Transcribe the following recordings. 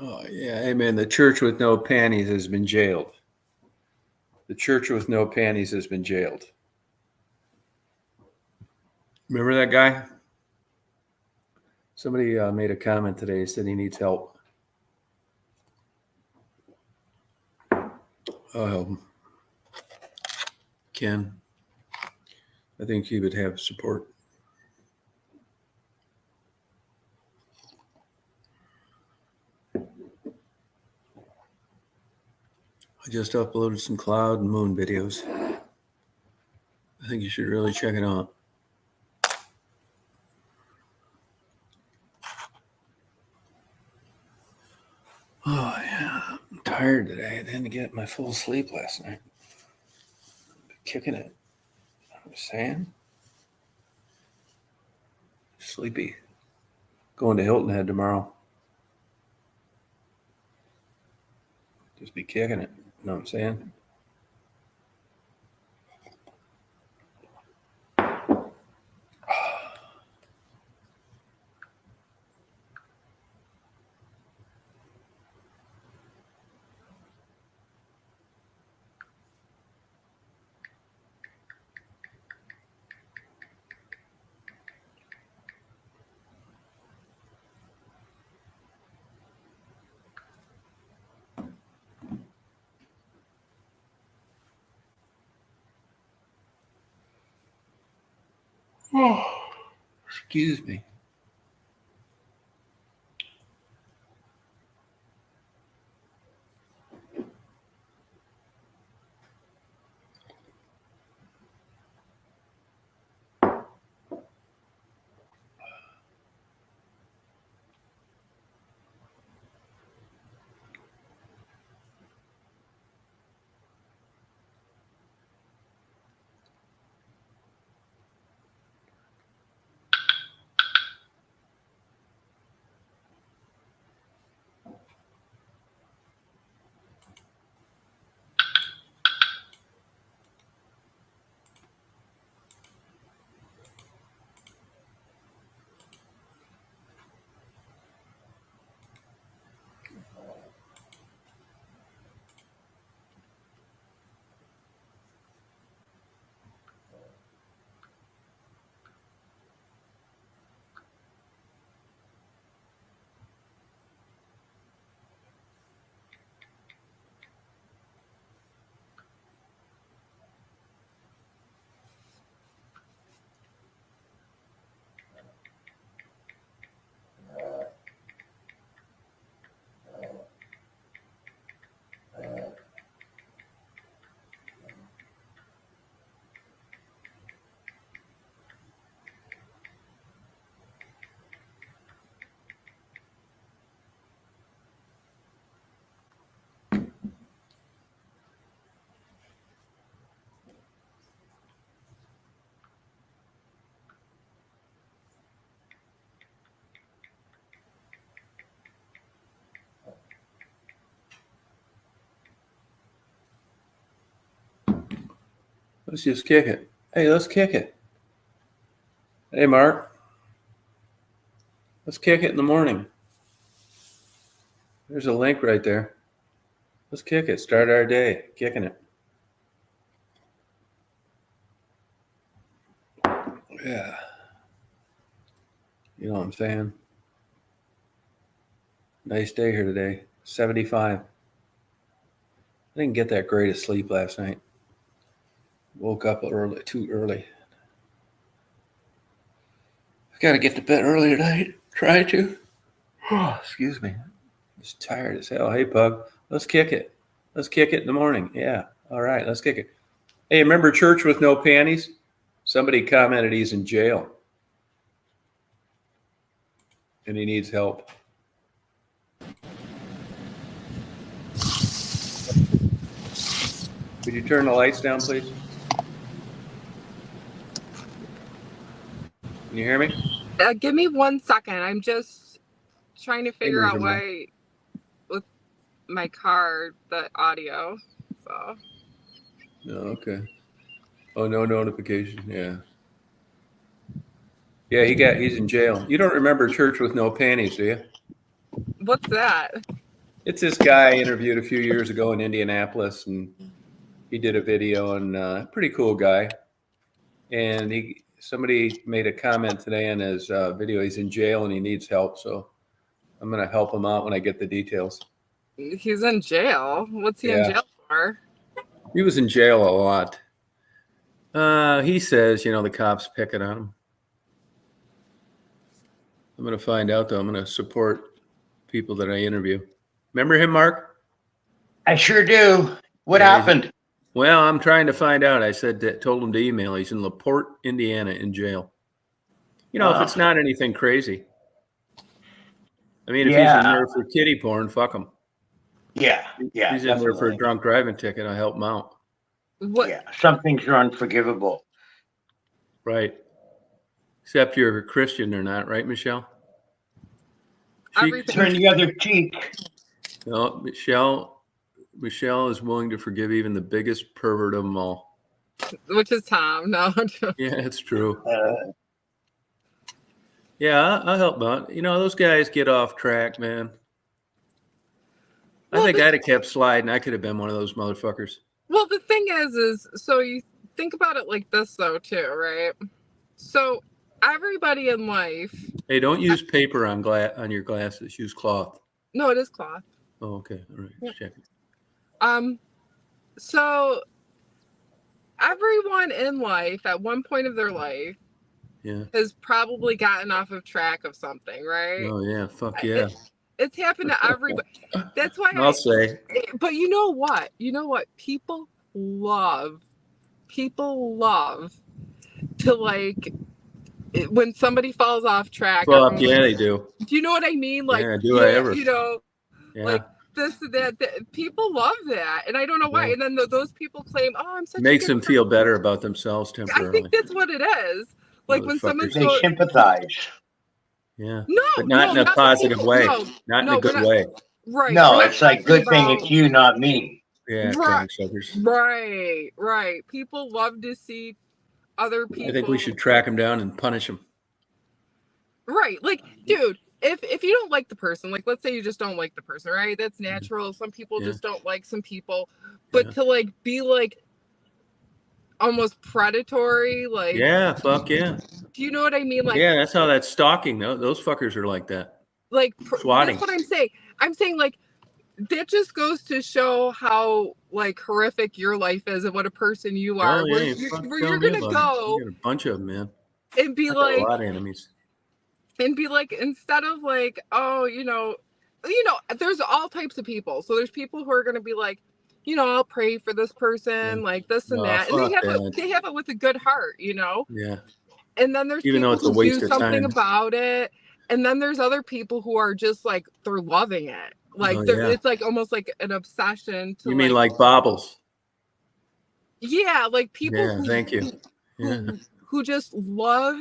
Oh, yeah. Amen. The church with no panties has been jailed. The church with no panties has been jailed. Remember that guy? Somebody made a comment today, said he needs help. I'll help him. Ken, I think he would have support. I just uploaded some cloud and moon videos. I think you should really check it out. Oh, yeah. I'm tired today. I didn't get my full sleep last night. Kicking it. I'm saying. Sleepy. Going to Hilton Head tomorrow. Just be kicking it. You know what I'm saying? Oh, excuse me. Let's just kick it. Hey, let's kick it. Hey, Mark. Let's kick it in the morning. There's a link right there. Let's kick it. Start our day. Kicking it. Yeah. You know what I'm saying? Nice day here today. 75. I didn't get that great of sleep last night. Woke up too early. I gotta get to bed early tonight. Try to. Oh, excuse me. I'm just tired as hell. Hey, Pug. Let's kick it. Let's kick it in the morning. Yeah. All right. Let's kick it. Hey, remember church with no panties? Somebody commented he's in jail. And he needs help. Could you turn the lights down, please? Can you hear me? Give me 1 second. I'm just trying to figure out why with my car, the audio. So. Oh, okay. Oh, no notification. Yeah. Yeah, he's in jail. You don't remember church with no panties, do you? What's that? It's this guy I interviewed a few years ago in Indianapolis, and he did a video, and pretty cool guy. And somebody made a comment today in his video. He's in jail and he needs help, so I'm going to help him out when I get the details. He's in jail. What's he in jail for? He was in jail a lot. He says, the cops picking on him. I'm going to find out, though. I'm going to support people that I interview. Remember him, Mark? I sure do. What happened? Well, I'm trying to find out. I told him to email. He's in LaPorte, Indiana, in jail. If it's not anything crazy. I mean, if he's in there for kiddie porn, fuck him. Yeah. He's in there for a drunk driving ticket. I help him out. What? Yeah, some things are unforgivable. Right. Except you're a Christian, they're not, right, Michelle? Turn the other cheek. No, Michelle is willing to forgive even the biggest pervert of them all. Which is Tom. No. Yeah, it's true. Yeah, I'll help out. Those guys get off track, man. I think I'd have kept sliding. I could have been one of those motherfuckers. Well, the thing is so you think about it like this, though, too, right? So everybody in life. Hey, don't use paper on your glasses. Use cloth. No, it is cloth. Oh, okay. All right. Just checking. So everyone in life at one point of their life has probably gotten off of track of something, right? Oh yeah, fuck yeah. It's happened to everybody. That's why I'll say. But you know what? People love to, like, when somebody falls off track. Fuck yeah, they do. Do you know what I mean? Like, do I ever? Like this, that, people love that, and I don't know why. Yeah. And then those people claim, "Oh, I'm such." Makes them feel better about themselves temporarily. I think that's what it is. Like when someone they sympathize. Yeah. No, but not in a positive way. Not in a good way. Right. No, it's like good thing it's you, not me. Yeah. Right. People love to see other people. I think we should track them down and punish them. Right. Like, dude, if you don't like the person, like, let's say you just don't like the person, right? That's natural. Some people just don't like some people. But to, like, be, like, almost predatory, like... Yeah, fuck yeah. Do you know what I mean? Like, yeah, that's how that's stalking. Those fuckers are like that. Like, swatting. That's what I'm saying. I'm saying, like, that just goes to show how, like, horrific your life is and what a person you are. Oh, yeah, where you're going to go... You got a bunch of them, man. And be like... a lot of enemies. And be like, instead of like, oh, there's all types of people. So there's people who are going to be like, I'll pray for this person, like this and that. And they have it with a good heart, Yeah. And then there's people who do something about it. And then there's other people who are just like, they're loving it. Like, it's like almost like an obsession. You mean like baubles? Yeah, like people who just love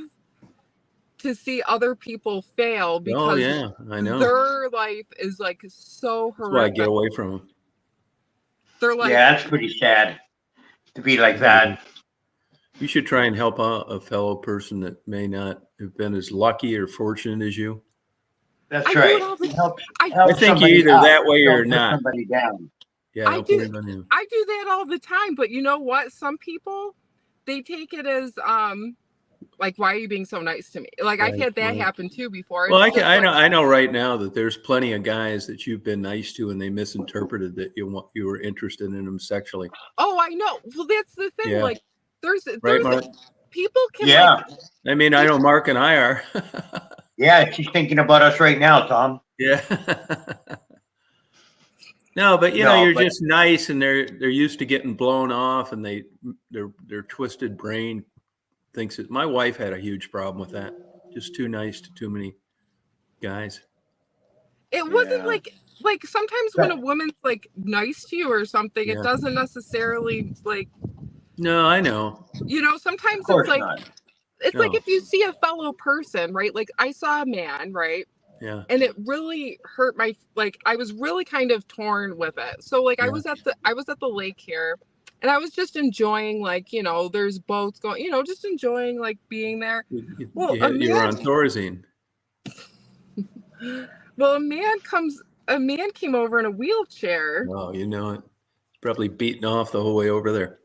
to see other people fail because I know. Their life is like so horrific. That's why I get away from them. They're like, that's pretty sad to be like that. You should try and help out a fellow person that may not have been as lucky or fortunate as you. That's right. I think you're either that way or not. Somebody down. Yeah, I do that all the time, but you know what? Some people, they take it as like, why are you being so nice to me? Like, I've had that happen too before. Well, I know right now that there's plenty of guys that you've been nice to and they misinterpreted that you were interested in them sexually. Oh, I know. Well, that's the thing. Yeah. Like, there's Mark? People can. Yeah. I mean, I know Mark and I are. Yeah, she's thinking about us right now, Tom. Yeah. No, but you're just nice, and they're used to getting blown off, and their twisted brain thinks it. My wife had a huge problem with that. Just too nice to too many guys. It wasn't like sometimes when a woman's like nice to you or something, it doesn't necessarily like. No, I know. Sometimes it's like it's like if you see a fellow person, right? Like I saw a man, right? Yeah. And it really hurt I was really kind of torn with it. So like I was at the lake here. And I was just enjoying, like, there's boats going, just enjoying, like, being there. Well, you were on Thorazine. Well, a man comes a man came over in a wheelchair. Oh, you know it. Probably beaten off the whole way over there.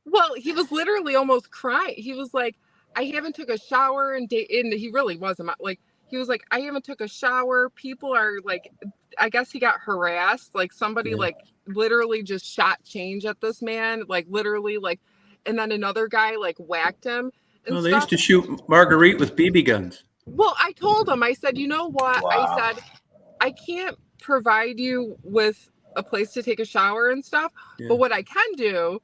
Well, he was literally almost crying. He was like, I haven't took a shower and he really wasn't like, he was like, I haven't took a shower. People are like, I guess he got harassed. Like somebody like literally just shot change at this man, like literally like, and then another guy like whacked him and Well, they stuff. used to shoot Marguerite with BB guns. Well, I told him, I said, you know what? Wow. I said, I can't provide you with a place to take a shower and stuff, but what I can do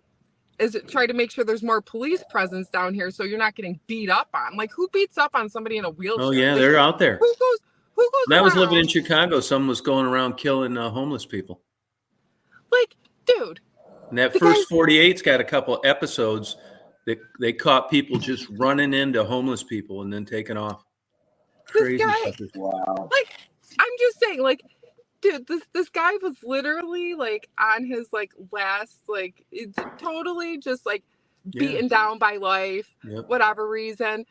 is try to make sure there's more police presence down here so you're not getting beat up on. Like, who beats up on somebody in a wheelchair? Oh, yeah, like, they're out there. Who goes When I was around? living in Chicago, someone was going around killing homeless people. Like, dude. And that first 48's got a couple episodes that they caught people just running into homeless people and then taking off. Crazy guy, wow. Like, I'm just saying, like, dude, this guy was literally like on his like last, like, it's totally just like beaten down by life, whatever reason.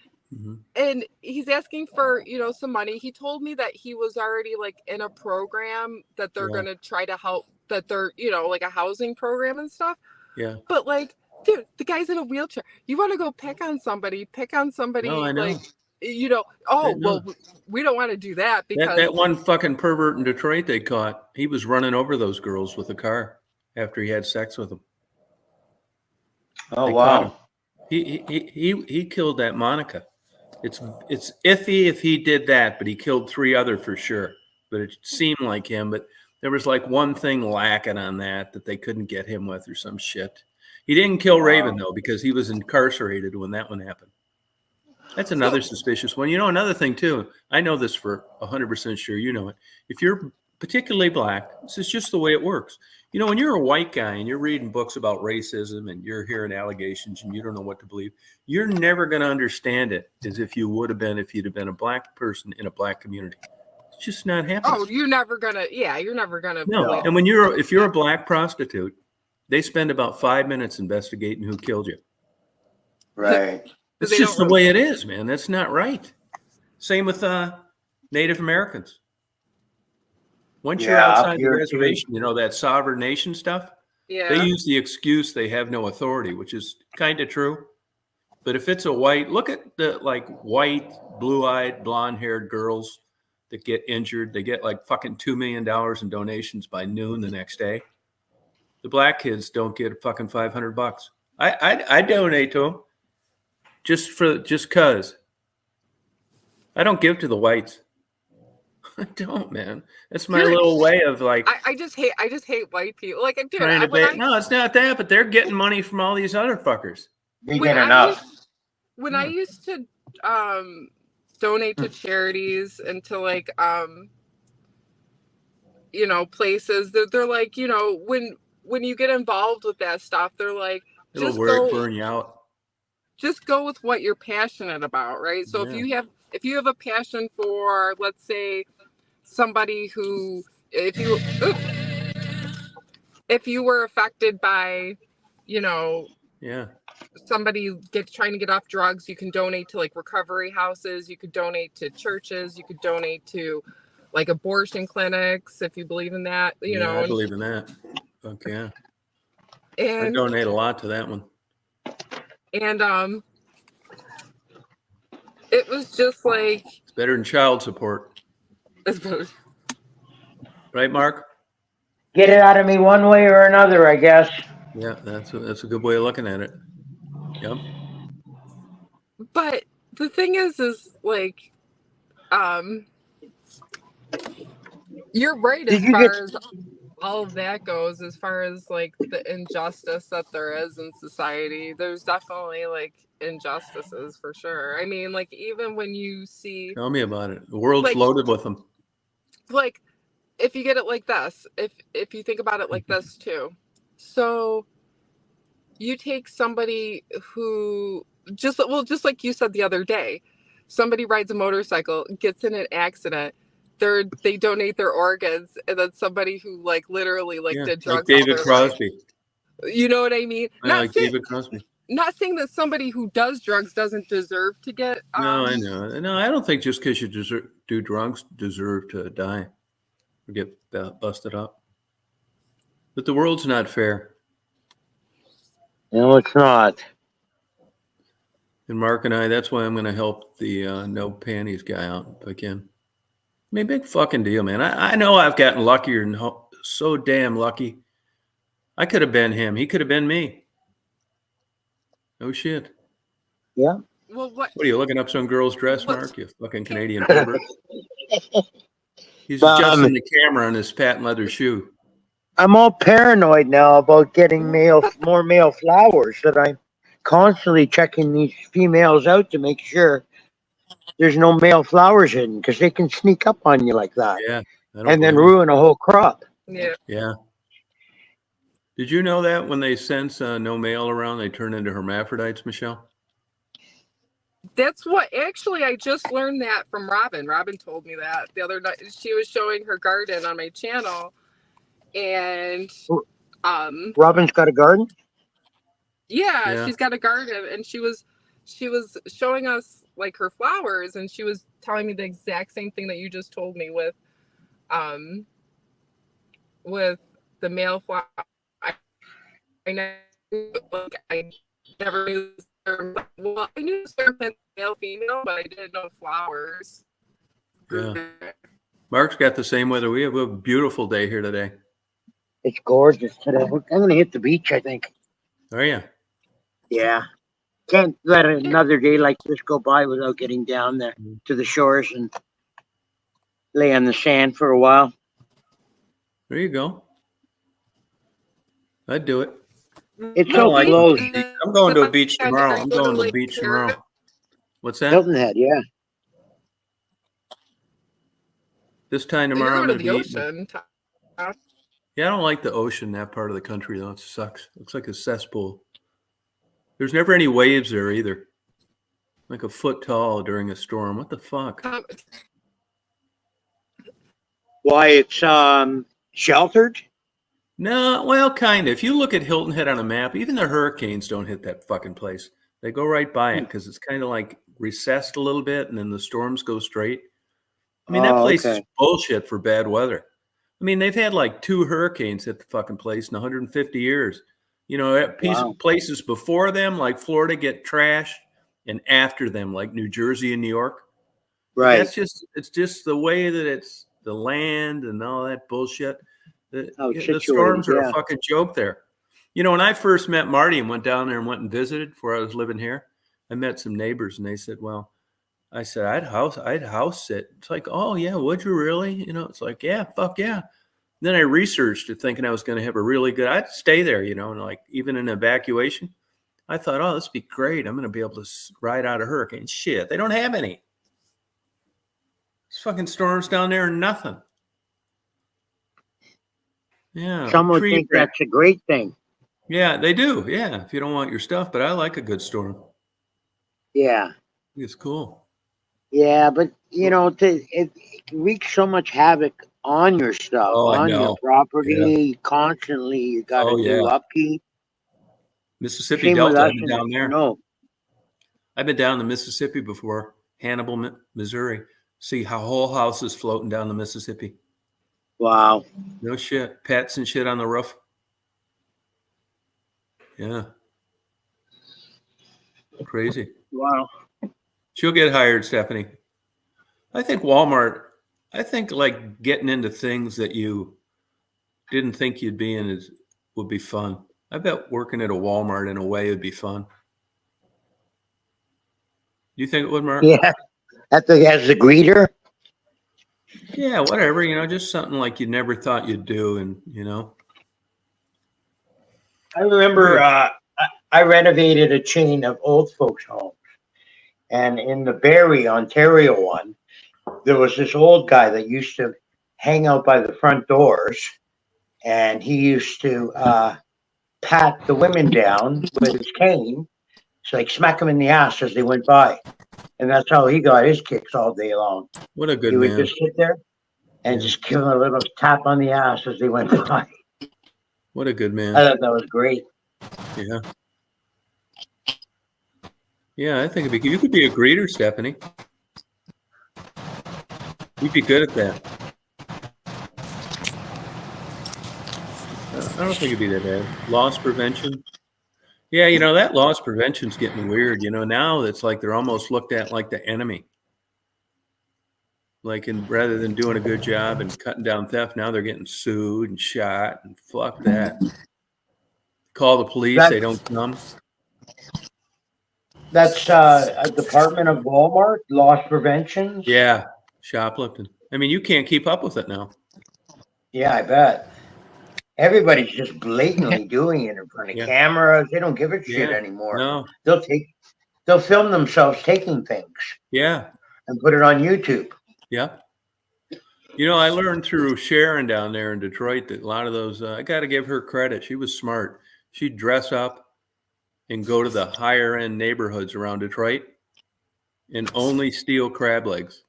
And he's asking for, you know, some money. He told me that he was already like in a program that they're going to try to help, that they're, you know, like a housing program and stuff. Yeah. But like, dude, the guy's in a wheelchair. You want to go pick on somebody, No, I know. like, you know, well, we don't want to do that because that one fucking pervert in Detroit they caught, he was running over those girls with a car after he had sex with them. Oh, wow. He killed that Monica. It's iffy if he did that, but he killed 3 other for sure. But it seemed like him. But there was like one thing lacking on that they couldn't get him with or some shit. He didn't kill Raven though because he was incarcerated when that one happened. That's another suspicious one. You know, another thing too, I know this for 100% sure, you know it. If you're particularly black, this is just the way it works. You know, when you're a white guy and you're reading books about racism and you're hearing allegations and you don't know what to believe, you're never going to understand it as if you would have been if you'd have been a black person in a black community. It's just not happening. Oh, you're never going to. No. And if you're a black prostitute, they spend about 5 minutes investigating who killed you. Right. It's just the way it is, man. That's not right. Same with Native Americans. Once you're outside the reservation, you know, that sovereign nation stuff, they use the excuse they have no authority, which is kind of true. But if it's a white, look at the like white, blue-eyed, blonde-haired girls that get injured. They get like fucking $2 million in donations by noon the next day. The black kids don't get fucking $500. I donate to them. Just cause. I don't give to the whites. I don't, man. That's my little way of like. I just hate white people. Like, dude, no, it's not that. But they're getting money from all these other fuckers. They get enough. When I used to donate to charities and to like you know, places, they're like, you know, when you get involved with that stuff, they're like, it'll burn you out. Just go with what you're passionate about, right? So if you have a passion for, let's say, somebody who, if you were affected by, you know, somebody trying to get off drugs, you can donate to like recovery houses, you could donate to churches, you could donate to like abortion clinics if you believe in that, you know. I believe in that. Okay. And I donate a lot to that one. And it was just like, it's better than child support. It's better. Right, Mark? Get it out of me one way or another, I guess. Yeah, that's a good way of looking at it. Yep. But the thing is like, you're right as far as all of that goes, as far as like the injustice that there is in society. There's definitely like injustices for sure. I mean, like, even when you see, tell me about it. The world's like, loaded with them. Like, if you get it like this, if you think about it like this too. So you take somebody who just like you said the other day, somebody rides a motorcycle, gets in an accident, they donate their organs, and then somebody who like literally like did drugs, like David Crosby. You know what I mean? David Crosby. Not saying that somebody who does drugs doesn't deserve to get. No, I know. No, I don't think just because you do drugs deserve to die. or get busted up. But the world's not fair. No, it's not. And Mark and I, that's why I'm going to help the no panties guy out if I can. I mean, big fucking deal, man. I know I've gotten luckier and so damn lucky. I could have been him. He could have been me. Oh, shit. Yeah. Well, what are you looking up some girl's dress, What- Mark? You fucking Canadian pervert. He's adjusting the camera on his patent leather shoe. I'm all paranoid now about getting more male flowers, that I'm constantly checking these females out to make sure there's no male flowers hidden, because they can sneak up on you like that. Yeah. And then ruin a whole crop. Yeah. Yeah. Did you know that when they sense no male around, they turn into hermaphrodites, Michelle? That's what actually I just learned that from Robin. Robin told me that the other night. She was showing her garden on my channel, and Robin's got a garden? yeah, she's got a garden, and she was showing us like her flowers, and she was telling me the exact same thing that you just told me with the male flower. I never knew the term. Well, I knew the term meant male, female, but I didn't know flowers. Yeah. Mark's got the same weather we have. We have a beautiful day here today. It's gorgeous today. I'm going to hit the beach, I think. Are you? Yeah. Can't let another day like this go by without getting down there to the shores and lay on the sand for a while. There you go. I'd do it. It's so close. I'm going to a beach tomorrow. I'm going to the beach tomorrow. What's that? Hilton Head, yeah. This time tomorrow, I'm You're going to to the be ocean. Yeah, I don't like the ocean, that part of the country, though. It sucks. Looks like a cesspool. There's never any waves there either. Like a foot tall during a storm. What the fuck? Why, it's sheltered? No, well, kind of. If you look at Hilton Head on a map, even the hurricanes don't hit that fucking place. They go right by it because it's kind of like recessed a little bit, and then the storms go straight. I mean, that place is bullshit for bad weather. I mean, they've had like 2 hurricanes hit the fucking place in 150 years. You know, places before them, like Florida, get trashed, and after them, like New Jersey and New York. Right. It's just the way that it's the land and all that bullshit. The storms are a fucking joke there. You know, when I first met Marty and went down there and went and visited before I was living here, I met some neighbors and they said, well, I said, I'd house sit. It's like, oh yeah, would you really? You know, it's like, yeah, fuck yeah. Then I researched it thinking I was going to have a really good, I'd stay there, you know, and like even in evacuation, I thought, oh, this would be great. I'm going to be able to ride out a hurricane. Shit, they don't have any. There's fucking storms down there and nothing. Yeah. Some would think that's a great thing. Yeah, they do. Yeah, if you don't want your stuff, but I like a good storm. Yeah. It's cool. Yeah, but you know, it wreaks so much havoc on your stuff, on your property. Constantly, you got to do upkeep. Mississippi Delta, I've been down there. No, I've been down the Mississippi before, Hannibal, Missouri. See how whole houses floating down the Mississippi. Wow. No shit. Pets and shit on the roof. Yeah. Crazy. Wow. She'll get hired, Stephanie. I think Walmart, like getting into things that you didn't think you'd be in would be fun. I bet working at a Walmart in a way would be fun. Do you think it would, Mark? Yeah. As a greeter? Yeah, whatever, you know, just something like you never thought you'd do. And, you know. I remember I renovated a chain of old folks' homes. And in the Barrie, Ontario one, there was this old guy that used to hang out by the front doors. And he used to pat the women down with his cane. It's like smack them in the ass as they went by. And that's how he got his kicks all day long. What a good man. He would just sit there and just give him a little tap on the ass as they went by. What a good man. I thought that was great. Yeah. Yeah, I think you could be a greeter, Stephanie. You'd be good at that. I don't think it'd be that bad. Loss prevention. Yeah, that loss prevention's getting weird. Now it's like they're almost looked at like the enemy. Like, rather than doing a good job and cutting down theft, now they're getting sued and shot, and fuck that. Call the police, they don't come. That's a department of Walmart, loss prevention. Yeah, shoplifting. I mean, you can't keep up with it now. Yeah, I bet. Everybody's just blatantly doing it in front of cameras. They don't give a shit anymore. No. They'll film themselves taking things. Yeah. And put it on YouTube. Yeah. I learned through Sharon down there in Detroit that a lot of those, I got to give her credit. She was smart. She'd dress up and go to the higher end neighborhoods around Detroit and only steal crab legs.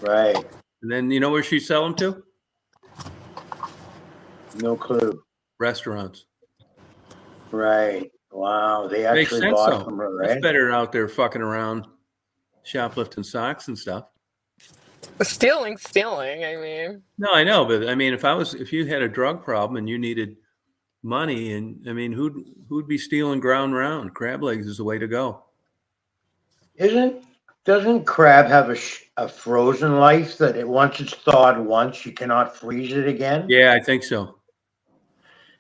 Right. And then you know where she'd sell them to? No clue. Restaurants. Right. Wow. They actually bought them, right? It's better out there fucking around shoplifting socks and stuff. Stealing. I mean. No, I know, but I mean, if you had a drug problem and you needed money, and I mean, who'd be stealing ground round? Crab legs is the way to go. Doesn't crab have a frozen life that once it's thawed once, you cannot freeze it again? Yeah, I think so.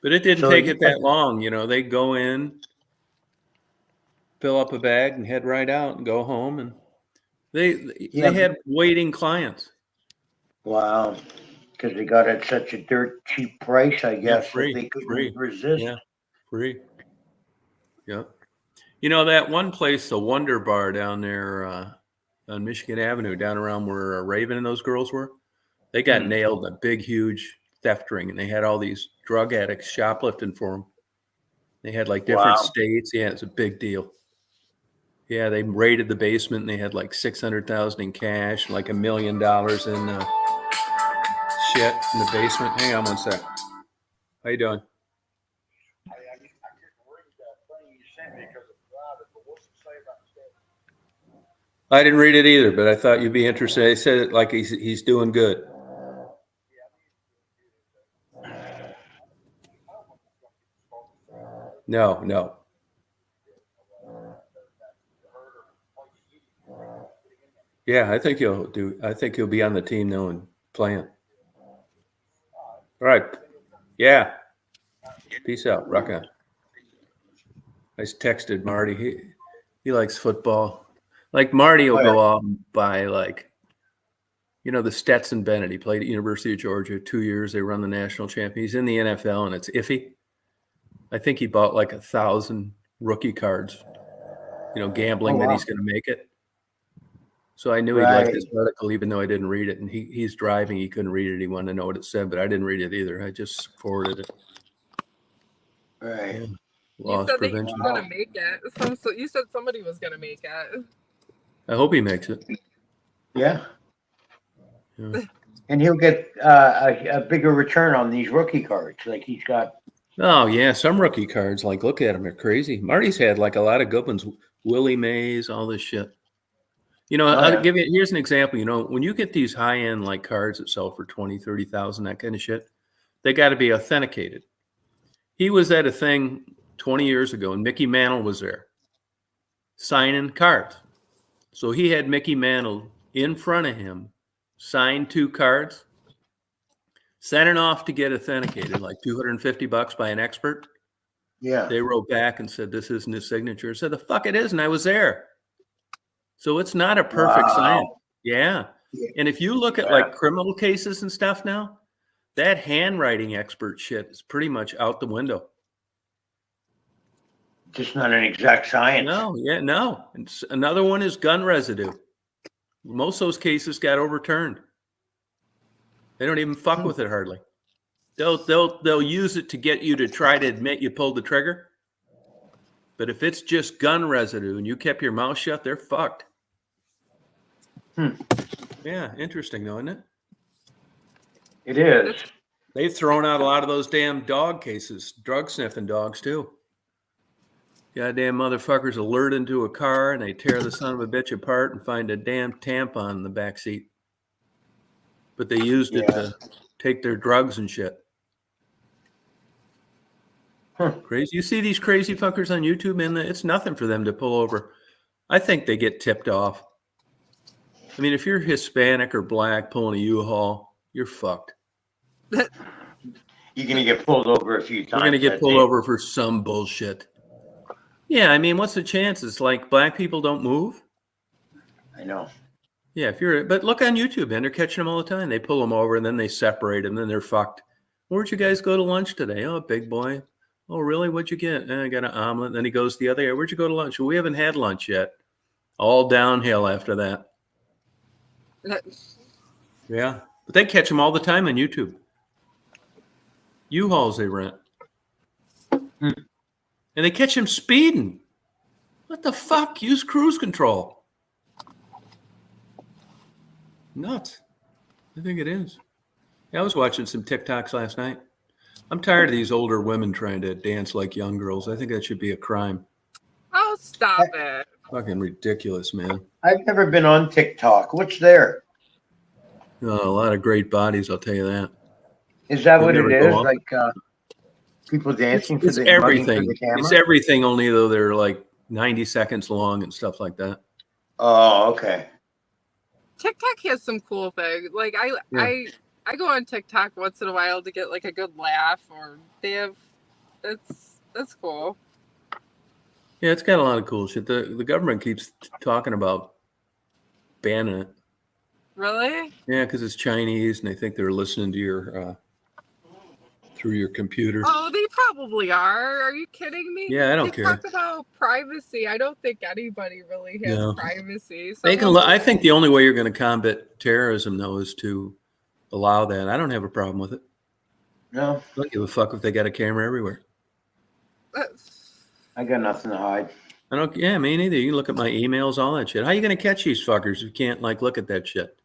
But it didn't take it that long. They go in, fill up a bag, and head right out and go home. And they had waiting clients. Wow. Because they got it at such a dirt cheap price, I guess, free, that they couldn't resist. Yeah, free. Yeah. That one place, the Wonder Bar down there on Michigan Avenue, down around where Raven and those girls were, they got nailed in a big, huge theft ring, and they had all these drug addicts shoplifting for them. They had like different states. Yeah, it's a big deal. Yeah, they raided the basement, and they had like $600,000 in cash, and like $1 million in shit in the basement. Hang on one sec. How you doing? I didn't read it either, but I thought you'd be interested. I said it like he's doing good. No. Yeah, I think he'll be on the team now and playing. All right. Yeah. Peace out. Rock on. I just texted Marty. He likes football. Like Marty will go out and buy the Stetson Bennett. He played at University of Georgia 2 years. They run the national champion. He's in the NFL and it's iffy. I think he bought like 1,000 rookie cards, gambling that he's going to make it. So I knew he'd like this article, even though I didn't read it. And he's driving. He couldn't read it. He wanted to know what it said, but I didn't read it either. I just forwarded it. Right. Yeah. You said that you were going to make it. You said somebody was going to make it. I hope he makes it. Yeah. And he'll get a bigger return on these rookie cards. Like he's got. Oh, yeah. Some rookie cards, look at them. They're crazy. Marty's had a lot of good ones. Willie Mays, all this shit. I'll give you, here's an example. When you get these high-end cards that sell for 20, 30,000, that kind of shit, they got to be authenticated. He was at a thing 20 years ago, and Mickey Mantle was there signing cards. So he had Mickey Mantle in front of him, signed 2 cards, sent it off to get authenticated, like $250 by an expert. Yeah. They wrote back and said, this isn't his signature. I said, the fuck it is, and I was there. So it's not a perfect sign. Yeah. And if you look at criminal cases and stuff now, that handwriting expert shit is pretty much out the window. Just not an exact science. No. And another one is gun residue. Most of those cases got overturned. They don't even fuck with it hardly. They'll use it to get you to try to admit you pulled the trigger. But if it's just gun residue and you kept your mouth shut, they're fucked. Yeah, interesting though, isn't it? It is. They've thrown out a lot of those damn dog cases, drug sniffing dogs too. Goddamn motherfuckers alert into a car and they tear the son of a bitch apart and find a damn tampon in the back seat. But they used it to take their drugs and shit. Crazy. You see these crazy fuckers on YouTube, man, it's nothing for them to pull over. I think they get tipped off. I mean, if you're Hispanic or black pulling a U-Haul, you're fucked. You're going to get pulled over a few times. You're going to get pulled over for some bullshit. Yeah, I mean, what's the chances? Like, black people don't move? I know. Yeah, but look on YouTube, man. They're catching them all the time. They pull them over and then they separate them. Then they're fucked. Where'd you guys go to lunch today? Oh, big boy. Oh, really? What'd you get? I got an omelet. Then he goes the other way. Where'd you go to lunch? Well, we haven't had lunch yet. All downhill after that. Yeah. But they catch them all the time on YouTube. U-Hauls they rent. And they catch him speeding. What the fuck? Use cruise control. Nuts. I think it is. Yeah, I was watching some TikToks last night. I'm tired of these older women trying to dance like young girls. I think that should be a crime. Oh, stop it. Fucking ridiculous, man. I've never been on TikTok. What's there? Oh, a lot of great bodies, I'll tell you that. Is that what never it go is? on. Like people dancing It's for everything. the camera? It's everything, only though they're like 90 seconds long and stuff like that. Oh, okay. TikTok has some cool things. Like I go on TikTok once in a while to get like a good laugh, or they have that's cool. Yeah, it's got a lot of cool shit. The government keeps talking about banning it. Really? Yeah, because it's Chinese and they think they're listening to your through your computer. Oh, they probably are. Are you kidding me? Yeah, I don't care. They talk about privacy. I don't think anybody really has No. privacy. I think the only way you're going to combat terrorism, though, is to allow that. I don't have a problem with it. No, I don't give a fuck if they got a camera everywhere. I got nothing to hide. Yeah, me neither. You can look at my emails, all that shit. How are you going to catch these fuckers if you can't like look at that shit?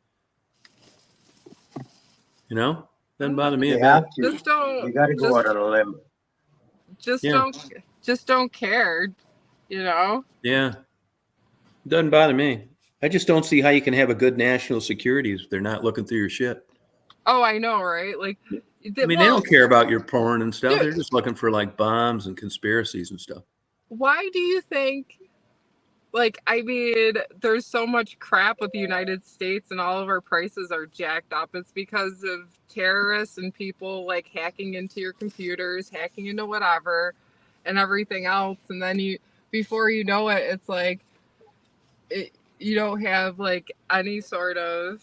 You know? Doesn't bother me a bit. Have to. Just don't. You got to go out on a limb. Just don't care. You know? Yeah. Doesn't bother me. I just don't see how you can have a good national security if they're not looking through your shit. Oh, I know, right? Like, I mean, they don't care about your porn and stuff. Dude. They're just looking for like bombs and conspiracies and stuff. Why do you think? Like, I mean, there's so much crap with the United States and all of our prices are jacked up. It's because of terrorists and people like hacking into your computers, hacking into whatever and everything else. And then before you know it, it's like, you don't have like any sort of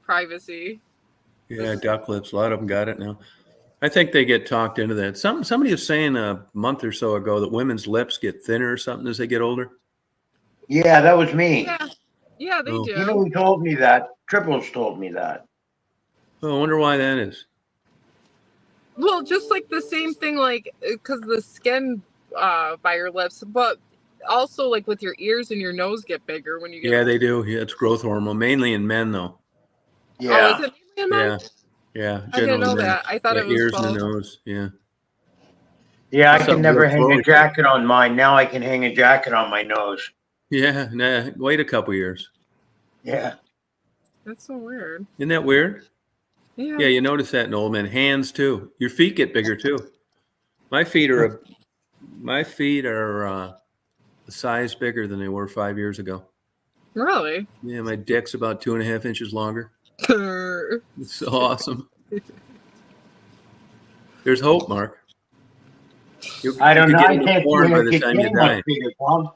privacy. Yeah, duck lips. A lot of them got it now. I think they get talked into that. Somebody was saying a month or so ago that women's lips get thinner or something as they get older. Yeah, that was me. Yeah, they do. You know who told me that? Triples told me that. Oh, I wonder why that is. Well, just like the same thing, like because the skin by your lips, but also like with your ears and your nose get bigger when you get. Yeah, they do. Yeah, it's growth hormone, mainly in men though. Yeah. Oh, is it mainly in men? Yeah. I didn't know that. I thought it was ears both. and the nose. Yeah. Yeah, I can never hang a jacket on mine. Now I can hang a jacket on my nose. Yeah. Nah, wait a couple years. Yeah. That's so weird. Isn't that weird? Yeah. Yeah, you notice that in old men. Hands too. Your feet get bigger too. My feet are a size bigger than they were 5 years ago. Really? Yeah, my dick's about 2.5 inches longer. It's awesome. There's hope, Mark. I don't know. I You can't porn by the get time you any die. much bigger, Tom.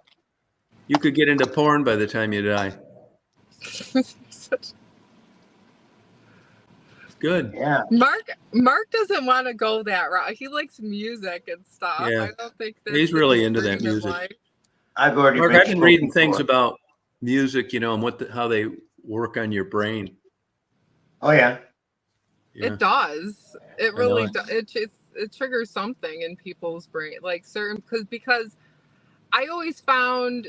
You could get into porn by the time you die. Good. Yeah. Mark doesn't want to go that route. He likes music and stuff. Yeah. I don't think that He's really into that music. I've already Mark, I've been reading things before. about music, and how they work on your brain. Oh yeah. It does. It really does. It triggers something in people's brain, like certain because I always found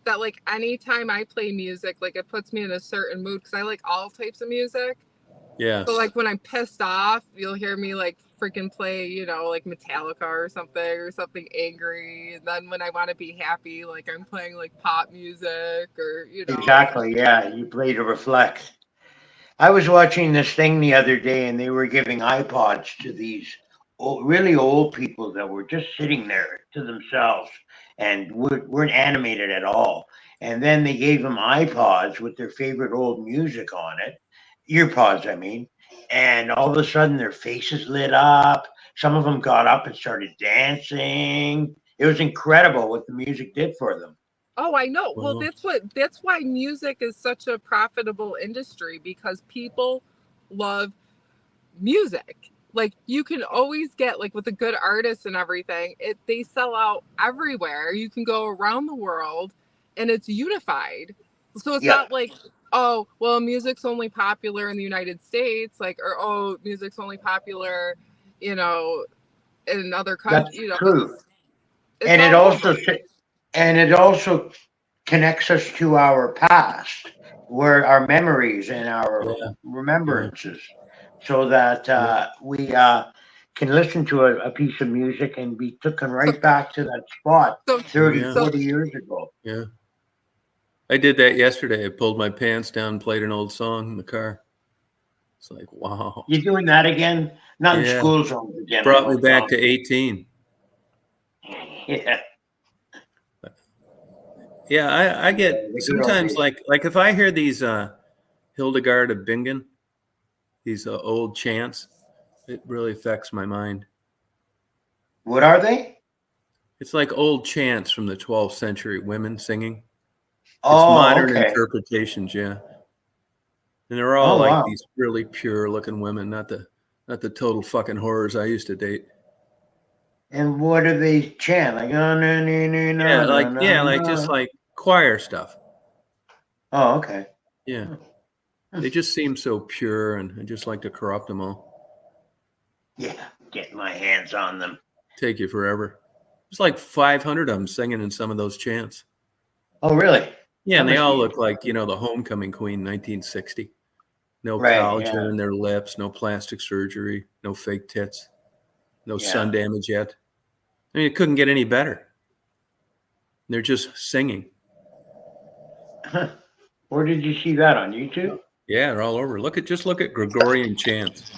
that like anytime I play music, like it puts me in a certain mood because I like all types of music. Yeah. So like when I'm pissed off, you'll hear me like freaking play, like Metallica or something angry. And then when I want to be happy, like I'm playing like pop music or Exactly. Yeah, you play to reflect. I was watching this thing the other day, and they were giving iPods to these really old people that were just sitting there to themselves and weren't animated at all. And then they gave them iPods with their favorite old music on it, earpods, I mean. And all of a sudden, their faces lit up. Some of them got up and started dancing. It was incredible what the music did for them. Oh, I know. Well, Well, that's why music is such a profitable industry, because people love music. Like, you can always get, like, with a good artist and everything, they sell out everywhere. You can go around the world and it's unified. So it's Yeah, not like, oh, well, music's only popular in the United States, like, or oh, music's only popular, you know, in other that's countries. You know, true. it's And it all also over. and it also connects us to our past, where our memories and our yeah, yeah, remembrances, so that yeah, we can listen to a piece of music and be taken So right back to that spot so 30, yeah, so 40 years ago. yeah. I did that yesterday. I pulled my pants down, played an old song in the car. It's like, wow. You doing that again? Not in Yeah. school zones again, I Brought me hope, back Tom. to 18. Yeah, Yeah, I get the good old sometimes days. like if I hear these Hildegard of Bingen, these old chants, it really affects my mind. What are they? It's like old chants from the 12th century, women singing. It's Oh, modern okay. interpretations, yeah. And they're all Oh, like wow. these really pure looking women, not the total fucking horrors I used to date. And what do they chant? Like, oh, no, no, no, no, no, no, Like just no. like choir stuff. Oh, okay. Yeah. Hmm. They just seem so pure, and I just like to corrupt them all. Yeah, get my hands on them. Take you forever. There's like 500 of them singing in some of those chants. Oh, really? Yeah, That and they must all be look like, interesting. the homecoming queen, 1960. No Right, collagen yeah, in their lips, no plastic surgery, no fake tits, no sun yeah. damage yet. I mean, it couldn't get any better. They're just singing. Where did you see that on YouTube? Yeah, they're all over. Just look at Gregorian chants.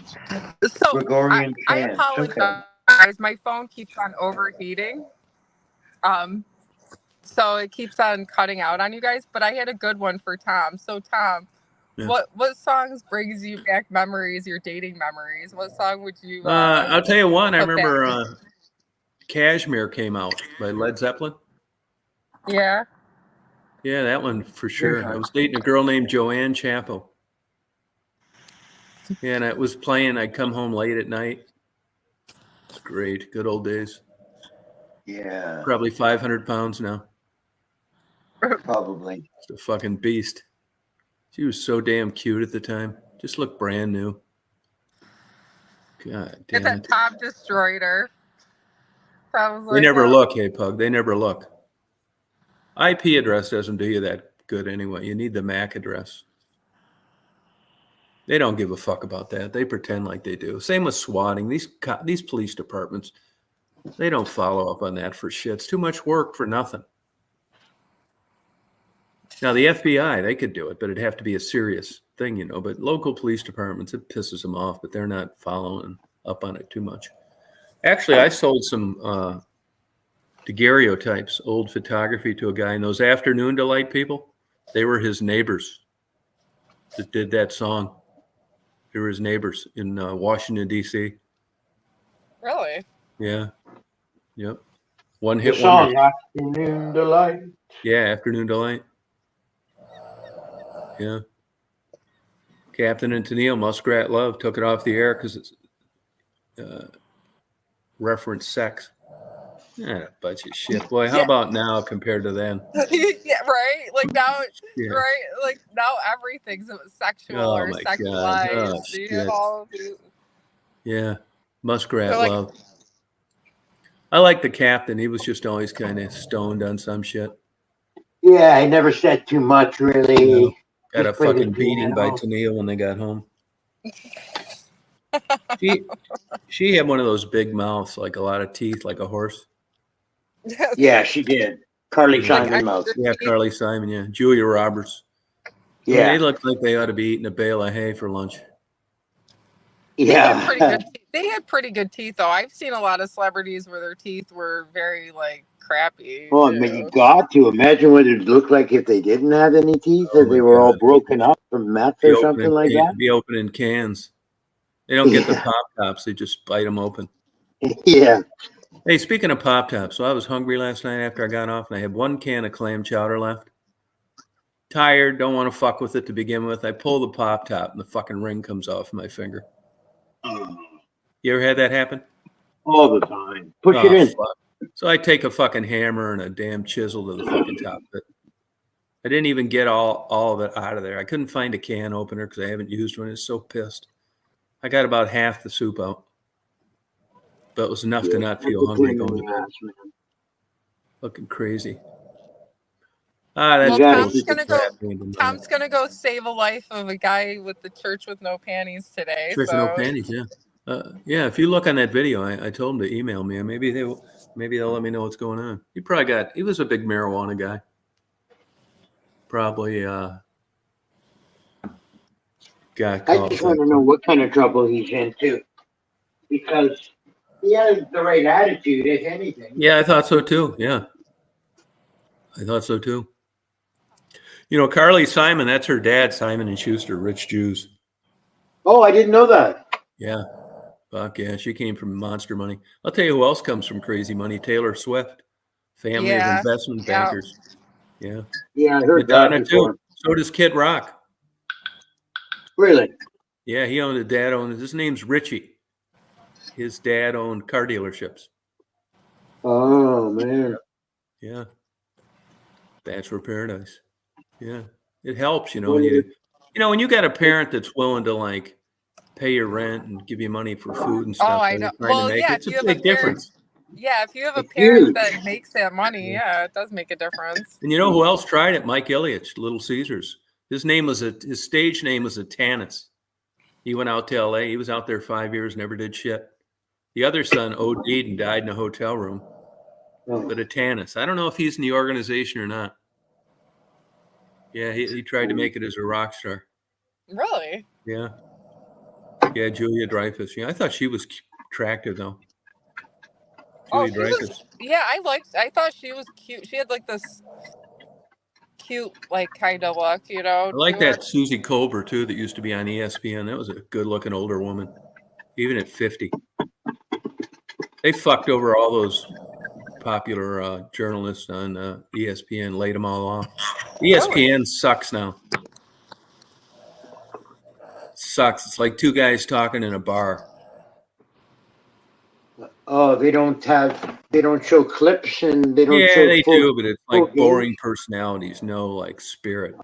so Gregorian I chants. Okay. apologize. My phone keeps on overheating. Um, so it keeps on cutting out on you guys. But I had a good one for Tom. So Tom, Yeah. what songs brings you back memories, your dating memories? What song would you I'll tell you one. I put back? remember Kashmir came out by Led Zeppelin. Yeah. Yeah, that one for Great sure. I song. was dating a girl named Joanne Chapo. Yeah, and it was playing. I'd come home late at night. It's great. Good old days. Yeah, Probably 500 pounds now. probably. Just a fucking beast. She was so damn cute at the time. Just looked brand new. God And damn then it. Tom destroyed her. I was They like, never look, hey, Pug. They never look. IP address doesn't do you that good anyway. You need the MAC address. They don't give a fuck about that. They pretend like they do. Same with swatting. These police departments, they don't follow up on that for shit. It's too much work for nothing. Now, the FBI, they could do it, but it'd have to be a serious thing, But local police departments, it pisses them off, but they're not following up on it too much. Actually, I sold some daguerreotypes, old photography, to a guy, and those Afternoon Delight people, they were his neighbors that did that song. They were his neighbors in Washington, D.C. really? Yeah. Yep. The One hit wonder. song Afternoon Delight. Yeah, Afternoon Delight. Yeah. Captain and Tennille, Muskrat Love, took it off the air because it's reference sex. Yeah, a bunch of shit. Boy, how Yeah. about now compared to then? Yeah, right? Like now, Yeah. right? Like now everything's sexual Oh or my God. sexualized. Oh, You shit. know? Yeah. Muskrat They're like, Love. I like the captain. He was just always kind of stoned on some shit. Yeah, I never said too much, really. Got a Just played his fucking beating by piano. Tennille when they got home. She had one of those big mouths, like a lot of teeth, like a horse. Yeah, she did. Carly Yeah. Simon like mouth. extra Yeah, teeth. Carly Simon. Yeah, Julia Roberts. Yeah, Yeah. they look like they ought to be eating a bale of hay for lunch. They had pretty Yeah. good. They had pretty good teeth, though. I've seen a lot of celebrities where their teeth were very like crappy. Oh, Too. but you got to imagine what it looked like if they didn't have any teeth, Oh if my they were all God. broken up from meth or something like that. Be opening cans. They don't get the Yeah. pop tops. They just bite them open. Yeah. Hey, speaking of pop tops, so I was hungry last night after I got off, and I had one can of clam chowder left. Tired, don't want to fuck with it to begin with. I pull the pop top, and the fucking ring comes off my finger. You ever had that happen? All the time. Push it Oh, in. fuck. So I take a fucking hammer and a damn chisel to the fucking top of it. I didn't even get all of it out of there. I couldn't find a can opener because I haven't used one. I was so pissed. I got about half the soup out. But it was enough to not feel hungry going to bed. Looking crazy. That's Well, cool. Tom's gonna go save a life of a guy with the church with no panties today. Church with no panties, yeah. Yeah, if you look on that video, I told him to email me, and maybe they'll let me know what's going on. He was a big marijuana guy. Probably got caught. I just want to know what kind of trouble he's into, because he has the right attitude, if anything. Yeah, I thought so too. Yeah, I thought so too. You know, Carly Simon, that's her dad, Simon and Schuster, rich Jews. Oh, I didn't know that. Yeah. Fuck yeah. She came from monster money. I'll tell you who else comes from crazy money. Taylor Swift. Family of investment bankers. Yeah. Yeah, I heard Madonna that before. too. So does Kid Rock. Really? Yeah, his name's Richie. His dad owned car dealerships. Oh, man. Yeah. Bachelor Paradise. Yeah. It helps, when you got a parent that's willing to like pay your rent and give you money for food and stuff. Oh, I know. Well, yeah, it's a big difference. Yeah, if you have a parent that makes that money, yeah, it does make a difference. And you know who else tried it? Mike Ilitch, Little Caesars. His stage name was Atanis. He went out to LA. He was out there 5 years, never did shit. The other son OD'd and died in a hotel room. But Atanis, I don't know if he's in the organization or not. Yeah, he tried to make it as a rock star. Really? Yeah. Yeah, Julia Dreyfus. Yeah, I thought she was attractive though. Julia Dreyfus. I thought she was cute. She had like this cute, like kind of look, I like that Susie Colbert too, that used to be on ESPN. That was a good-looking older woman, even at 50. They fucked over all those popular journalists on ESPN, laid them all off. ESPN sucks now. Sucks. It's like two guys talking in a bar. Oh, they don't show clips and they don't show. Yeah, they do, but it's like boring personalities, no like spirit.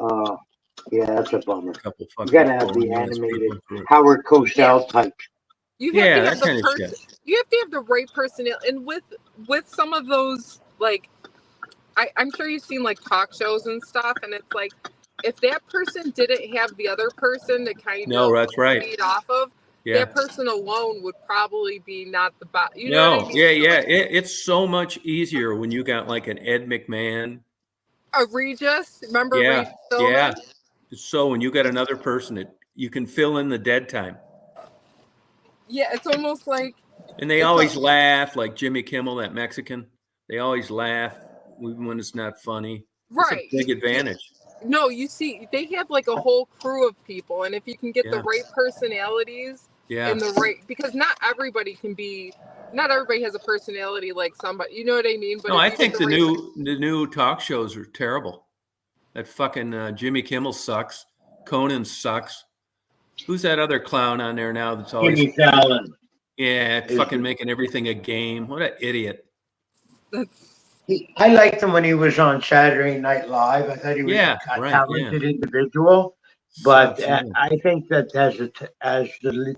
Yeah, that's a bummer. You gotta have the animated Howard Cosell type. You have to have the person. You have to have the right personality, and with some of those, like, I'm sure you've seen like talk shows and stuff, and it's like, if that person didn't have the other person to kind of feed off of, that person alone would probably be not the best. You know what I mean? Yeah. It's so much easier when you got like an Ed McMahon. A Regis, remember? Yeah, yeah. So when you got another person, you can fill in the dead time. Yeah, it's almost like. And they always laugh, like Jimmy Kimmel, that Mexican. They always laugh even when it's not funny. Right. It's a big advantage. No, you see, they have like a whole crew of people, and if you can get the right personalities and the right, because not everybody has a personality like somebody. You know what I mean? But no, I think the new talk shows are terrible. That fucking Jimmy Kimmel sucks. Conan sucks. Who's that other clown on there now that's always Jimmy Fallon? Yeah, fucking making everything a game. What an idiot. I liked him when he was on Saturday Night Live. I thought he was a talented individual. But I think that as the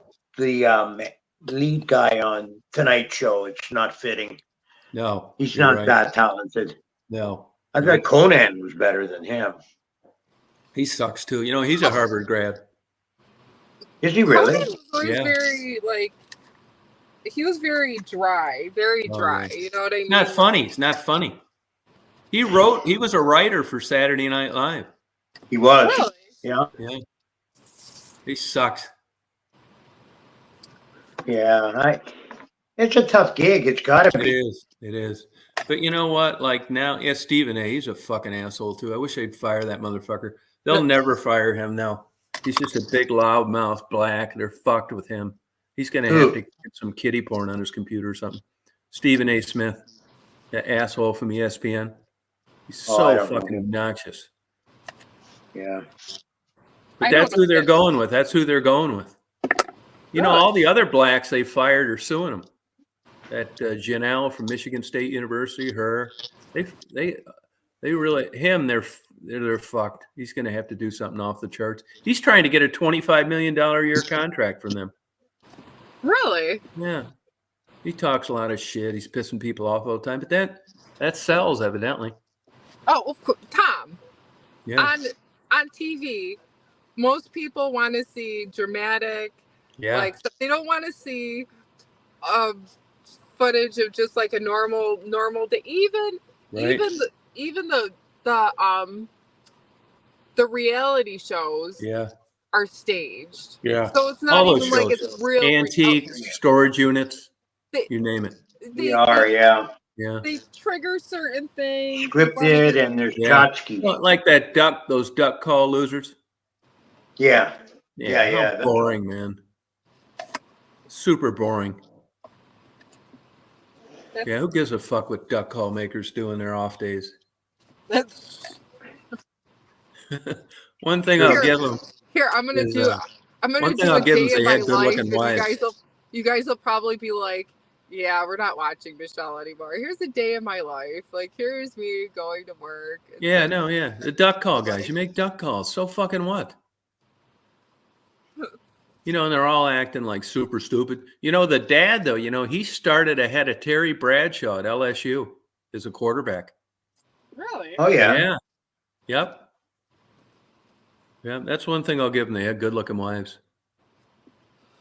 lead guy on Tonight Show, it's not fitting. No. He's not that talented. No. I thought Conan was better than him. He sucks too. You know, he's a Harvard grad. Is he really? Conan was very like. He was very dry. You know what I mean? Not funny. It's not funny. He was a writer for Saturday Night Live. He was. Really? Yeah. Yeah. He sucks. Yeah. It's a tough gig. It's got to It be. is. It is. But you know what? Like now, yeah, Stephen A. He's a fucking asshole too. I wish they'd fire that motherfucker. They'll never fire him now. He's just a big loudmouth black. They're fucked with him. He's going to have to get some kiddie porn on his computer or something. Stephen A. Smith, that asshole from ESPN. He's Oh, I so don't know fucking him. obnoxious. Yeah. But I that's don't who they're understand. going with. That's who they're going with. You know, Really? all the other blacks they fired are suing them. That Janelle from Michigan State University, her, they really him. They're fucked. He's going to have to do something off the charts. He's trying to get a $25 million a year contract from them. Really? Yeah, he talks a lot of shit. He's pissing people off all the time, but that sells evidently. Oh, of course. Tom. Yeah, On TV, most people want to see dramatic. yeah, Like so they don't want to see footage of just like a normal day. right. Even the reality shows Yeah, are staged. yeah. So it's not All those even like shows, it's real. antique storage units, They, you name it. They are, yeah. Yeah. They trigger certain things. Scripted, and there's Yeah. tchotchkes. Well, like that those duck call losers. Yeah. Yeah, Yeah. how boring, man. Super boring. Yeah, who gives a fuck what duck call makers do in their off days? That's One thing I'll give them. here. I'm gonna is, do one thing a I'll give them day is in they my had life, good-looking and wives. you guys will probably be like, "Yeah, we're not watching Michelle anymore." Here's a day in my life. Like, here's me going to work. Yeah, no, yeah. The duck call guys. You make duck calls. So fucking what? You know, and they're all acting like super stupid. You know, the dad, though, you know, he started ahead of Terry Bradshaw at LSU as a quarterback. Really? Oh, yeah. Yeah. Yep. Yeah, that's one thing I'll give them. They had good-looking wives.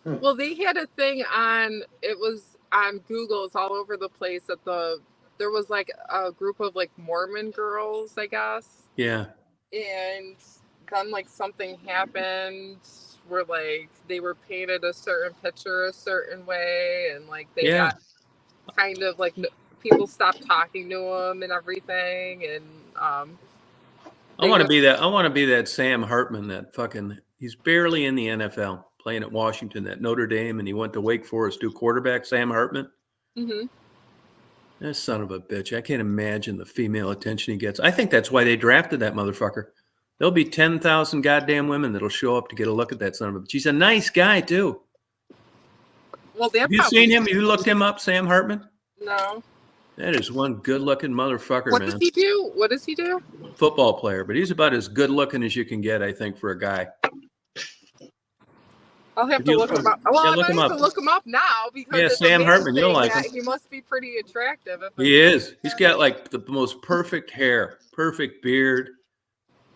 Well, they had a thing on. It was on Google. It's all over the place. There was like a group of like Mormon girls, I guess. Yeah. And then like something happened where like they were painted a certain picture a certain way, and like they got kind of like people stopped talking to them and everything, and I want to be that. I want to be that Sam Hartman. That fucking. He's barely in the NFL, playing at Washington, at Notre Dame, and he went to Wake Forest to quarterback. Sam Hartman. Mm-hmm. That son of a bitch. I can't imagine the female attention he gets. I think that's why they drafted that motherfucker. There'll be 10,000 goddamn women that'll show up to get a look at that son of a bitch. He's a nice guy too. Well, have you seen him? You looked him up, Sam Hartman? No. That is one good-looking motherfucker, What man. does he do? What does he do? Football player, but he's about as good-looking as you can get, I think, for a guy. I'll have to look him up. Well, I'm going to look him up now because Sam Hartman, you'll like him. He must be pretty attractive. He is. He's got like the most perfect hair, perfect beard,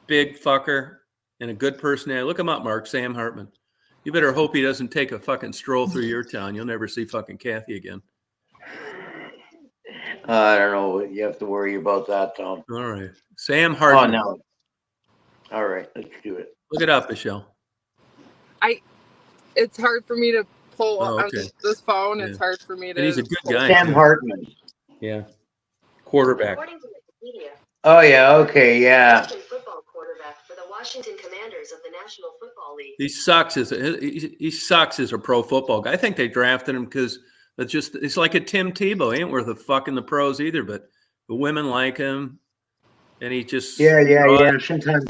big fucker, and a good personality. Look him up, Mark. Sam Hartman. You better hope he doesn't take a fucking stroll through your town. You'll never see fucking Kathy again. I don't know. You have to worry about that, Tom. All right. Sam Hartman. Oh, no. All right. Let's do it. Look it up, Michelle. It's hard for me to pull on okay. this phone. Yeah. It's hard for me to. And he's a good guy. Sam Hartman. Yeah. Quarterback. Oh, yeah. Okay. Yeah. Football quarterback for the Washington Commanders of the National Football League. He sucks as a pro football guy. I think they drafted him because it's like a Tim Tebow. He ain't worth a fuck in the pros either, but the women like him, and he just yeah. Sometimes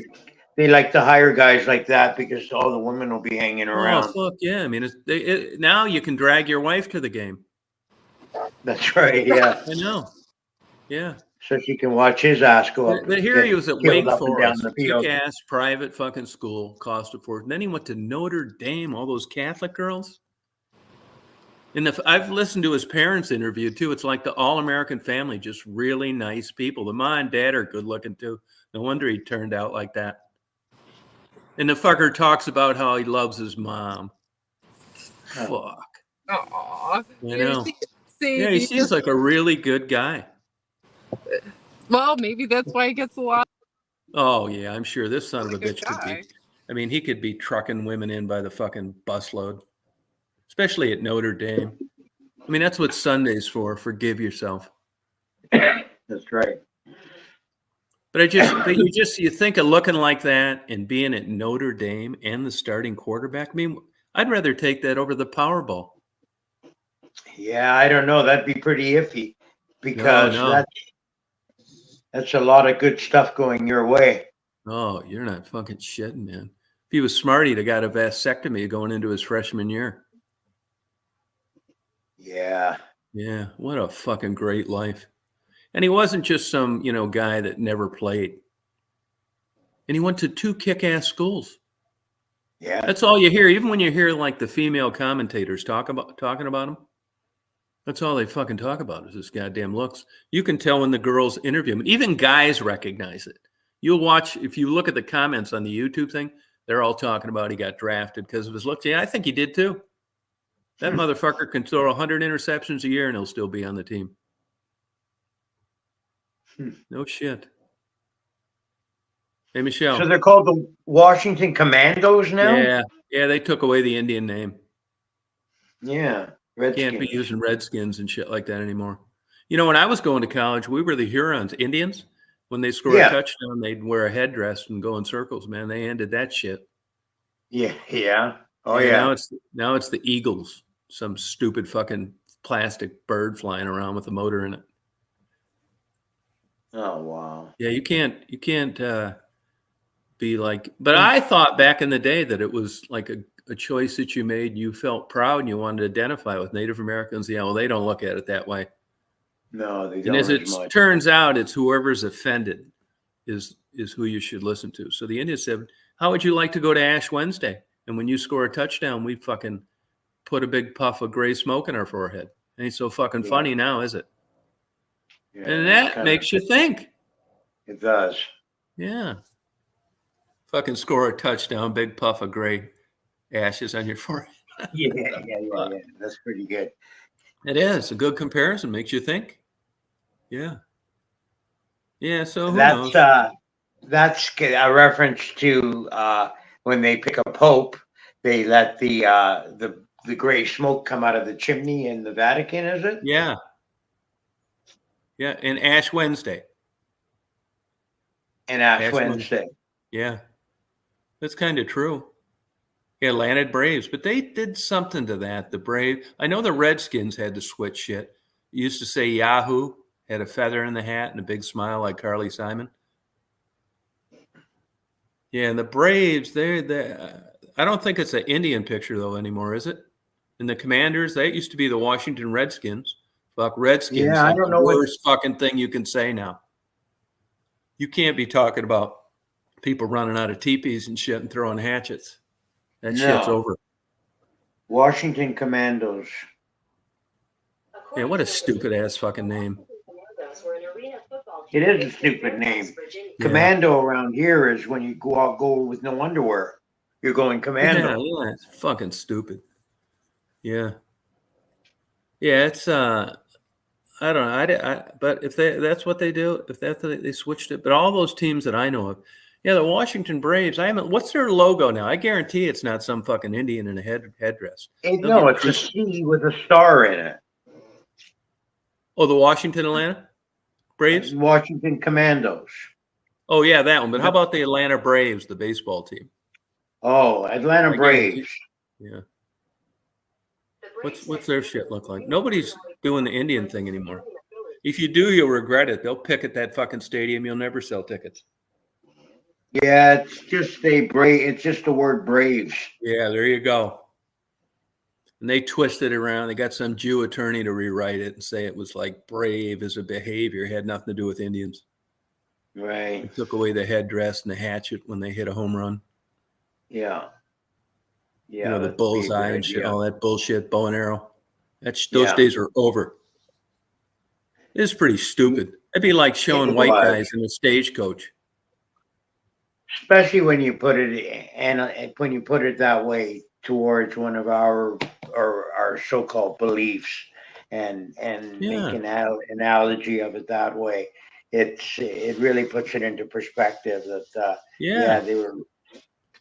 they like to hire guys like that because all the women will be hanging around. Oh, fuck yeah. I mean, now you can drag your wife to the game. That's right, yeah. I know. Yeah. So she can watch his ass go up. But here he was at Wake Forest, kick-ass private fucking school, cost of fortune. Then he went to Notre Dame, all those Catholic girls. And I've listened to his parents' interview, too. It's like the all-American family, just really nice people. The mom and dad are good-looking, too. No wonder he turned out like that. And the fucker talks about how he loves his mom. Fuck. Aw. I know. Yeah, he seems like a really good guy. Well, maybe that's why he gets a lot. Oh, yeah, I'm sure this son of a bitch could be. I mean, he could be trucking women in by the fucking busload, especially at Notre Dame. I mean, that's what Sunday's for. Forgive yourself. That's right. But you think of looking like that and being at Notre Dame and the starting quarterback. I mean, I'd rather take that over the Powerball. Yeah, I don't know. That'd be pretty iffy because No. that's a lot of good stuff going your way. Oh, you're not fucking shitting, man. If he was smart, he'd have got a vasectomy going into his freshman year. Yeah. Yeah, what a fucking great life. And he wasn't just some, guy that never played. And he went to 2 kick-ass schools. Yeah. That's all you hear. Even when you hear like the female commentators talking about him, that's all they fucking talk about is his goddamn looks. You can tell when the girls interview him. Even guys recognize it. You'll watch, if you look at the comments on the YouTube thing, they're all talking about he got drafted because of his looks. Yeah, I think he did too. That motherfucker can throw 100 interceptions a year and he'll still be on the team. No shit. Hey, Michelle. So they're called the Washington Commandos now? Yeah, they took away the Indian name. Yeah. Redskins. Can't be using Redskins and shit like that anymore. When I was going to college, we were the Hurons, Indians. When they score a touchdown, they'd wear a headdress and go in circles, man. They ended that shit. Yeah. Oh, yeah. Now it's the Eagles, some stupid fucking plastic bird flying around with a motor in it. Oh, wow. Yeah, you can't be like, but I thought back in the day that it was like a choice that you made. You felt proud and you wanted to identify with Native Americans. Yeah, well, they don't look at it that way. No, they don't. And as it turns out, it's whoever's offended is who you should listen to. So the Indians said, how would you like to go to Ash Wednesday? And when you score a touchdown, we fucking put a big puff of gray smoke in our forehead. Ain't so fucking funny now, is it? Yeah, and that makes you think. It does. Yeah. Fucking score a touchdown, big puff of gray ashes on your forehead. Yeah. That's pretty good. It is a good comparison. Makes you think. Yeah. Yeah. So who knows? That's a reference to when they pick a pope, they let the gray smoke come out of the chimney in the Vatican. Is it? Yeah. Yeah, and Ash Wednesday. And Ash Wednesday. Yeah. That's kind of true. Yeah, Atlanta Braves, but they did something to that. The Braves, I know the Redskins had to switch shit. It used to say Yahoo, had a feather in the hat and a big smile like Carly Simon. Yeah, and the Braves, I don't think it's an Indian picture though anymore, is it? And the Commanders, that used to be the Washington Redskins. Fuck Redskins. Yeah, I don't know the worst fucking thing you can say now. You can't be talking about people running out of teepees and shit and throwing hatchets. That shit's over. Washington Commandos. Yeah, what a stupid ass fucking name. It is a stupid name. Yeah. Commando around here is when you go with no underwear. You're going commando. Yeah, it's fucking stupid. Yeah. Yeah, it's I don't know. But if that's what they do, if they switched it, but all those teams that I know of, yeah, the Washington Braves. What's their logo now? I guarantee it's not some fucking Indian in a headdress. No, it's a C with a star in it. Oh, the Washington Atlanta Braves? Washington Commandos. Oh yeah, that one. But how about the Atlanta Braves, the baseball team? Oh, Atlanta Braves. Yeah. What's their shit look like? Nobody's doing the Indian thing anymore. If you do, you'll regret it. They'll picket that fucking stadium. You'll never sell tickets. Yeah, it's just It's just the word Braves. Yeah, there you go. And they twisted it around. They got some Jew attorney to rewrite it and say it was like brave as a behavior. It had nothing to do with Indians. Right. They took away the headdress and the hatchet when they hit a home run. Yeah. Yeah. The bullseye and shit, all that bullshit, bow and arrow. Those days are over. It's pretty stupid. It'd be like showing white guys in a stagecoach. Especially when you put it that way towards one of our so-called beliefs and make an analogy of it that way. It really puts it into perspective that they were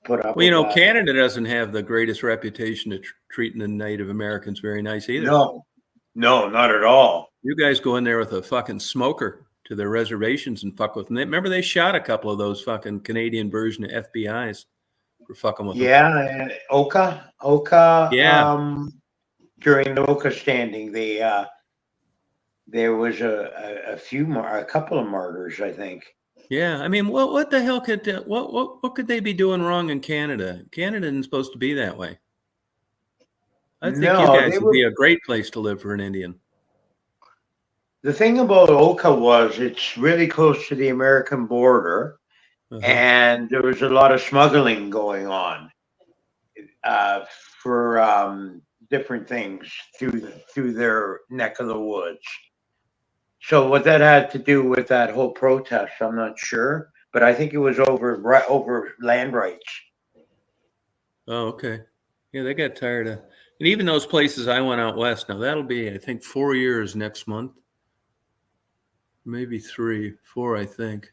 put up Well, you with know, that. Canada doesn't have the greatest reputation of treating the Native Americans very nice either. No, not at all. You guys go in there with a fucking smoker to their reservations and fuck with them. Remember, they shot a couple of those fucking Canadian version of FBI's for fucking with them. Yeah, and Oka, Yeah. during the Oka standing, there was a couple of murders, I think. Yeah, I mean, what the hell could what could they be doing wrong in Canada? Canada isn't supposed to be that way. I think you No, guys would be a great place to live for an Indian. The thing about Oka was it's really close to the American border, and there was a lot of smuggling going on for different things through their neck of the woods. So what that had to do with that whole protest, I'm not sure, but I think it was over land rights. Oh, okay. Yeah, they got tired of, and even those places I went out west. Now that'll be, I think, 4 years next month, maybe 3, 4, I think.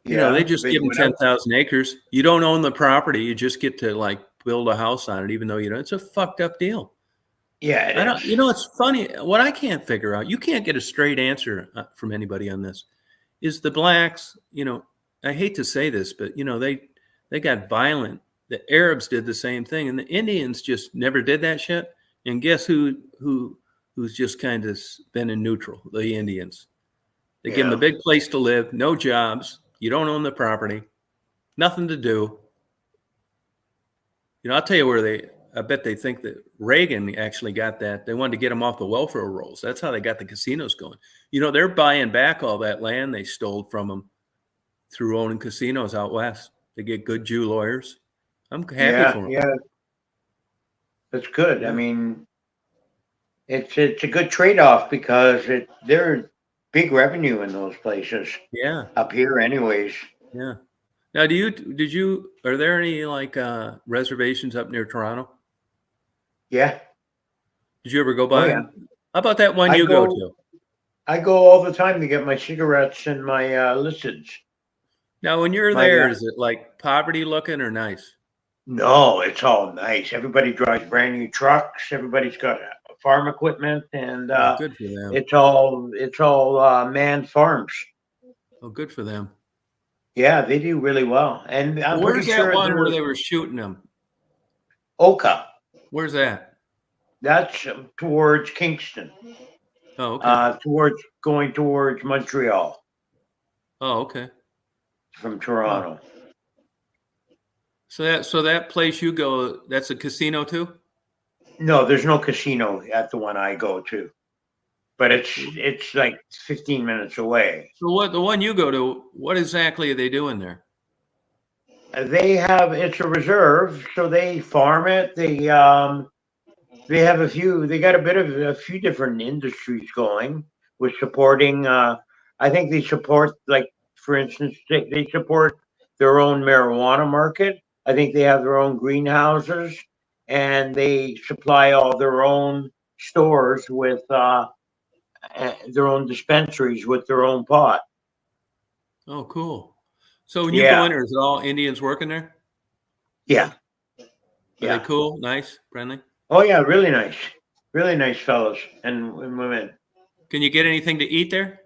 You know, they just give them 10,000 acres. You don't own the property. You just get to like build a house on it, even though you don't. It's a fucked up deal. Yeah, I don't. You know, it's funny. What I can't figure out, you can't get a straight answer from anybody on this. Is the blacks? You know, I hate to say this, but you know, they got violent. The Arabs did the same thing, and the Indians just never did that shit. And guess who's just kind of been in neutral? The Indians. They give them a big place to live, no jobs. You don't own the property, nothing to do. You know, I'll tell you where I bet they think that Reagan actually got that. They wanted to get them off the welfare rolls. That's how they got the casinos going. You know, they're buying back all that land they stole from them through owning casinos out west. They get good Jew lawyers. I'm happy for them. Yeah, that's good. Yeah. I mean, it's a good trade-off because they're big revenue in those places. Yeah. Up here, anyways. Yeah. Now, are there any like reservations up near Toronto? Yeah. Did you ever go by? Oh, yeah. How about that one you go to? I go all the time to get my cigarettes and my illicits. Now, when you're there, is it like poverty looking or nice? No, it's all nice. Everybody drives brand new trucks. Everybody's got farm equipment, and good for them. It's all manned farms. Oh, good for them. Yeah, they do really well. And I'm where's pretty that sure one where they were shooting them? Oka. Where's that? That's towards Kingston. Oh, okay. Going towards Montreal. Oh, okay. From Toronto. Oh. So that place you go, that's a casino too? No, there's no casino at the one I go to, but it's like 15 minutes away. So the one you go to, what exactly are they doing there? It's a reserve, so they farm it. They have a few different industries going with supporting. I think they support, like, for instance, they support their own marijuana market. I think they have their own greenhouses, and they supply all their own stores with their own dispensaries with their own pot. Oh, cool. So when you go in there, is it all Indians working there? Yeah. Are they cool, nice, friendly? Oh, yeah, really nice fellows and women. Can you get anything to eat there?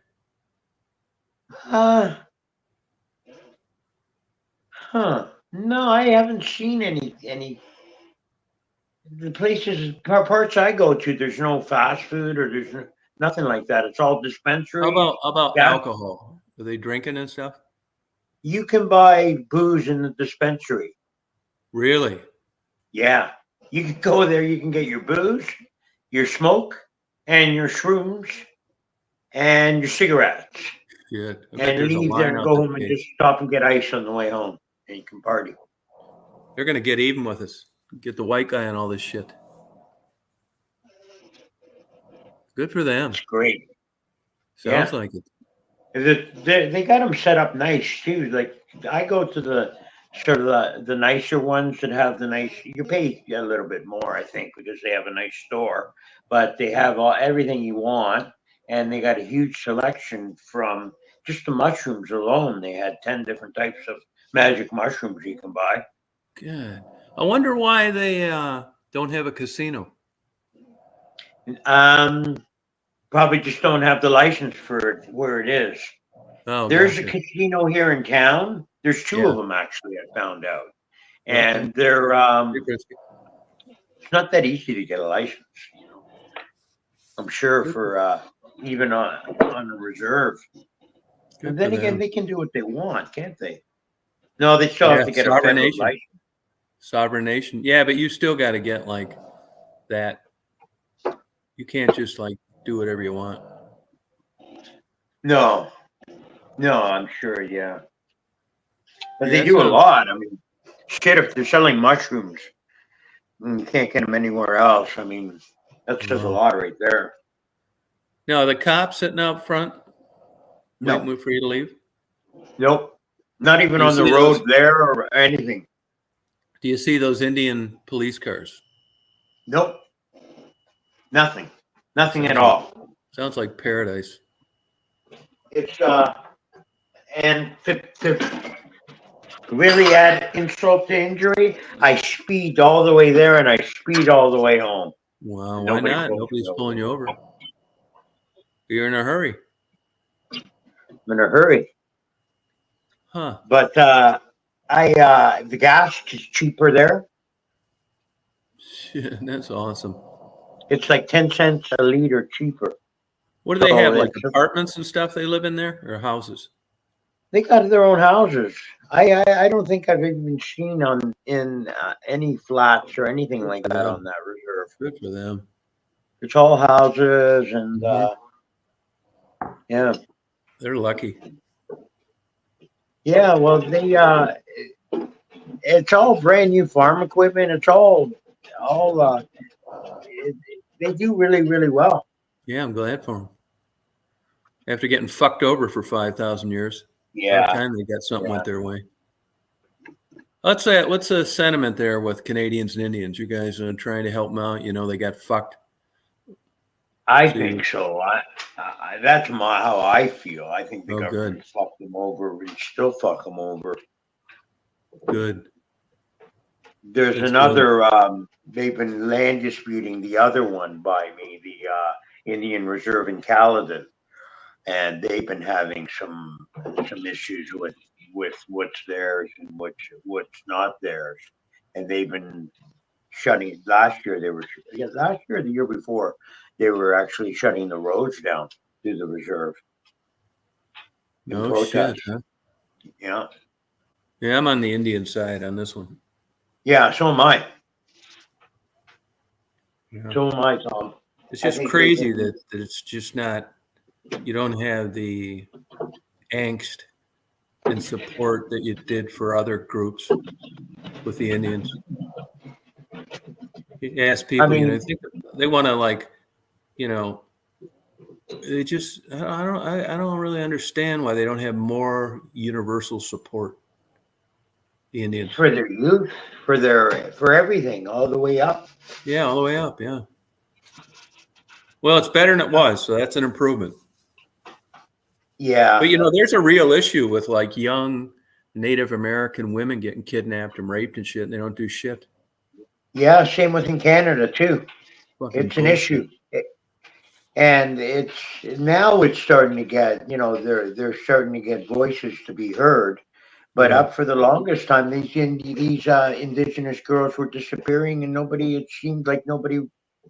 No, I haven't seen any. The parts I go to, there's no fast food or there's nothing like that. It's all dispensary. How about alcohol? Are they drinking and stuff? You can buy booze in the dispensary. Really? Yeah. You can go there, you can get your booze, your smoke, and your shrooms, and your cigarettes. Yeah. And leave there and go home and just stop and get ice on the way home, and you can party. They're going to get even with us. Get the white guy on all this shit. Good for them. It's great. Sounds like it. They got them set up nice too. Like, I go to the sort of the nicer ones that have the nice. You pay a little bit more, I think, because they have a nice store, but they have everything you want, and they got a huge selection from just the mushrooms alone. They had 10 different types of magic mushrooms you can buy. Good. I wonder why they don't have a casino. Probably just don't have the license for it where it is. Oh, There's gotcha. a casino here in town. There's two Yeah. of them actually. I found out, Okay. and they're Big risky. it's not that easy to get a license. You know, I'm sure for even on a reserve. Good And then for again, them. they can do what they want, can't they? No, they still Yeah, have to get a sovereign federal nation. license. Sovereign nation. Yeah, but you still got to get like that. You can't just like do whatever you want. No, I'm sure, yeah. But Yeah, they do a lot. I mean, shit, if they're selling mushrooms, you can't get them anywhere else. I mean, that says a lot right there. No, the cops sitting out front No, waiting for you to leave. nope. Not even You on the see road those- there or anything. Do you see those Indian police cars? Nope. Nothing at all. Sounds like paradise. It's and to really add insult to injury, I speed all the way there and I speed all the way home. Wow, why Nobody not? pulls Nobody's me over. pulling you over. You're in a hurry. I'm in a hurry. Huh. But the gas is cheaper there. Shit, that's awesome. It's like 10 cents a liter cheaper. What do they So have, like it's- apartments and stuff they live in there, or houses? They got their own houses. I don't think I've even seen in any flats or anything like that on that reserve. Good for them. It's all houses and yeah. They're lucky. Yeah, well it's all brand new farm equipment. It's all they do really, really well. Yeah, I'm glad for them. After getting fucked over for 5,000 years, Yeah. about time they got something went their way. What's the sentiment there with Canadians and Indians? You guys are trying to help them out. You know, they got fucked. I think so. That's how I feel. I think the Oh, government good. fucked them over. We still fuck them over. Good. There's That's another. They've been land disputing the other one by me, the Indian Reserve in Caledon, and they've been having some issues with what's theirs and what's not theirs, and they've been shutting. Last year or the year before, they were actually shutting the roads down through the reserve. in No protest. shit, huh? Yeah. Yeah, I'm on the Indian side on this one. Yeah, so am I. Yeah. So am I, Tom. It's I just think crazy they- that it's just not, you don't have the angst and support that you did for other groups with the Indians. You ask people, mean- I think they want to like, they just, I don't really understand why they don't have more universal support. The Indians. For their youth, for everything, all the way up. Yeah, all the way up. Yeah. Well, it's better than it was, so that's an improvement. Yeah. But there's a real issue with like young Native American women getting kidnapped and raped and shit, and they don't do shit. Yeah, same with in Canada too. Fucking It's an bullshit. issue. And it's starting to get, they're starting to get voices to be heard. But Yeah. up for the longest time, these Indigenous girls were disappearing, and it seemed like nobody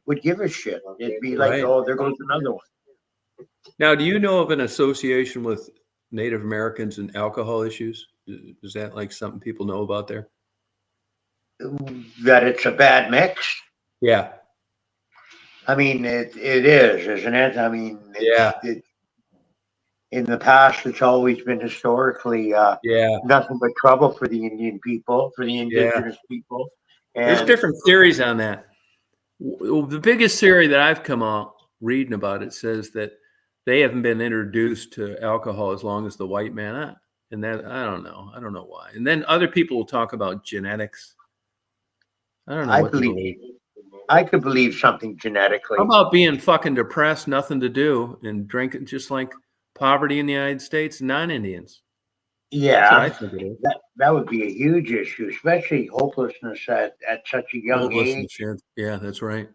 would give a shit. It'd be like, Right. oh, there goes another one. Now, do you know of an association with Native Americans and alcohol issues? Is that like something people know about there? That it's a bad mix. Yeah. I mean, it is, isn't it? I mean, Yeah. In the past, it's always been historically Yeah. nothing but trouble for the Indian people, for the Indigenous people. There's And different theories on that. The biggest theory that I've come out reading about it says that they haven't been introduced to alcohol as long as the white man. And that, I don't know. I don't know why. And then other people will talk about genetics. I don't know what to believe. I could believe something genetically. How about being fucking depressed, nothing to do, and drinking, just like poverty in the United States, non-Indians? That's what I Yeah, think it is. that would be a huge issue, especially hopelessness at such a young age. Hopelessness. Yeah, that's right.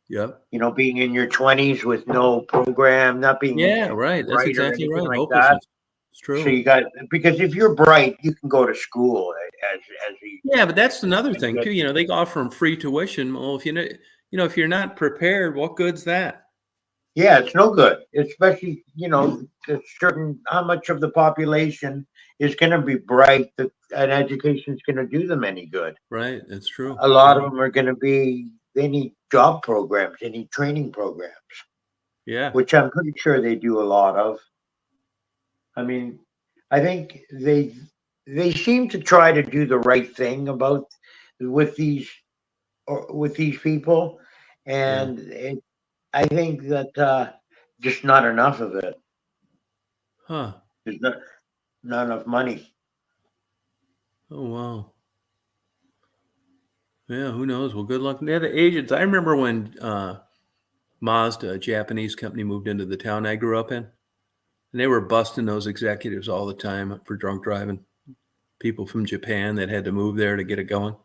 Yep. Being in your 20s with no program, not being Yeah, right. That's bright or exactly anything right. like that. Hopelessness. It's So true. you got because if you're bright, you can go to school as Yeah, but that's another a thing good. too. They offer them free tuition. Well, if you're not prepared, what good's that? Yeah, it's no good, especially it's certain how much of the population is going to be bright that an education is going to do them any good. Right. That's true. A lot of Yeah. them are going to be they need job programs, they need training programs, Yeah. which I'm pretty sure they do a lot of. I mean, I think they seem to try to do the right thing about with these with these people, Yeah. and I think that just not enough of it. Huh. There's not enough money. Oh wow. Yeah. Who knows? Well, good luck. Yeah, the agents. I remember when Mazda, a Japanese company, moved into the town I grew up in, and they were busting those executives all the time for drunk driving. People from Japan that had to move there to get it going.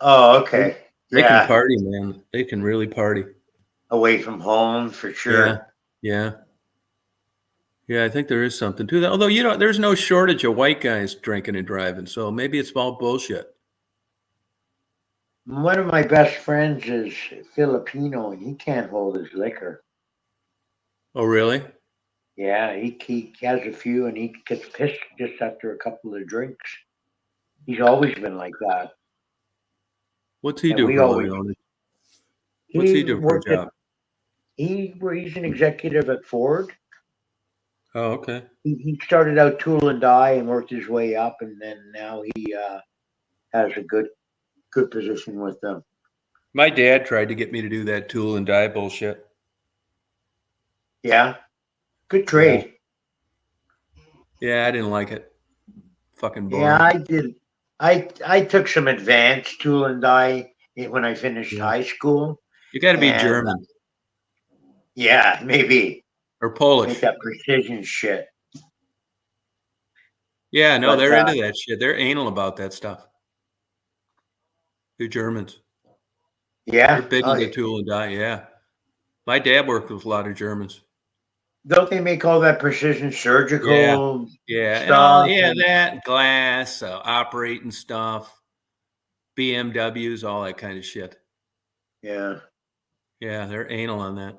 Oh, They, okay. they can Yeah, party, man. They can really party. away from home for Yeah. sure. Yeah. Yeah, I think there is something to that. Although, there's no shortage of white guys drinking and driving. So maybe it's all bullshit. One of my best friends is Filipino, and he can't hold his liquor. Oh, really? Yeah, he has a few, and he gets pissed just after a couple of drinks. He's always been like that, What's he and do we for a always living? What's he he do for a worked at job? he's an executive at Ford. Oh, okay. He started out tool and die and worked his way up, and then now he has a good position with them. My dad tried to get me to do that tool and die bullshit. Yeah, good Yeah. trade. Yeah, I didn't like it. Fucking Yeah, boring. I did. I took some advanced tool and die when I finished Yeah. high school, You got to be and German yeah, maybe or make Polish. that precision shit. Yeah, no, But they're into that shit. They're anal about that stuff. They're Germans. They're yeah, big into tool and die. Yeah. My dad worked with a lot of Germans. don't they make all that precision Yeah. surgical Yeah. And stuff? And that glass, operating stuff, BMWs, all that kind of shit. yeah, Yeah, they're anal on that.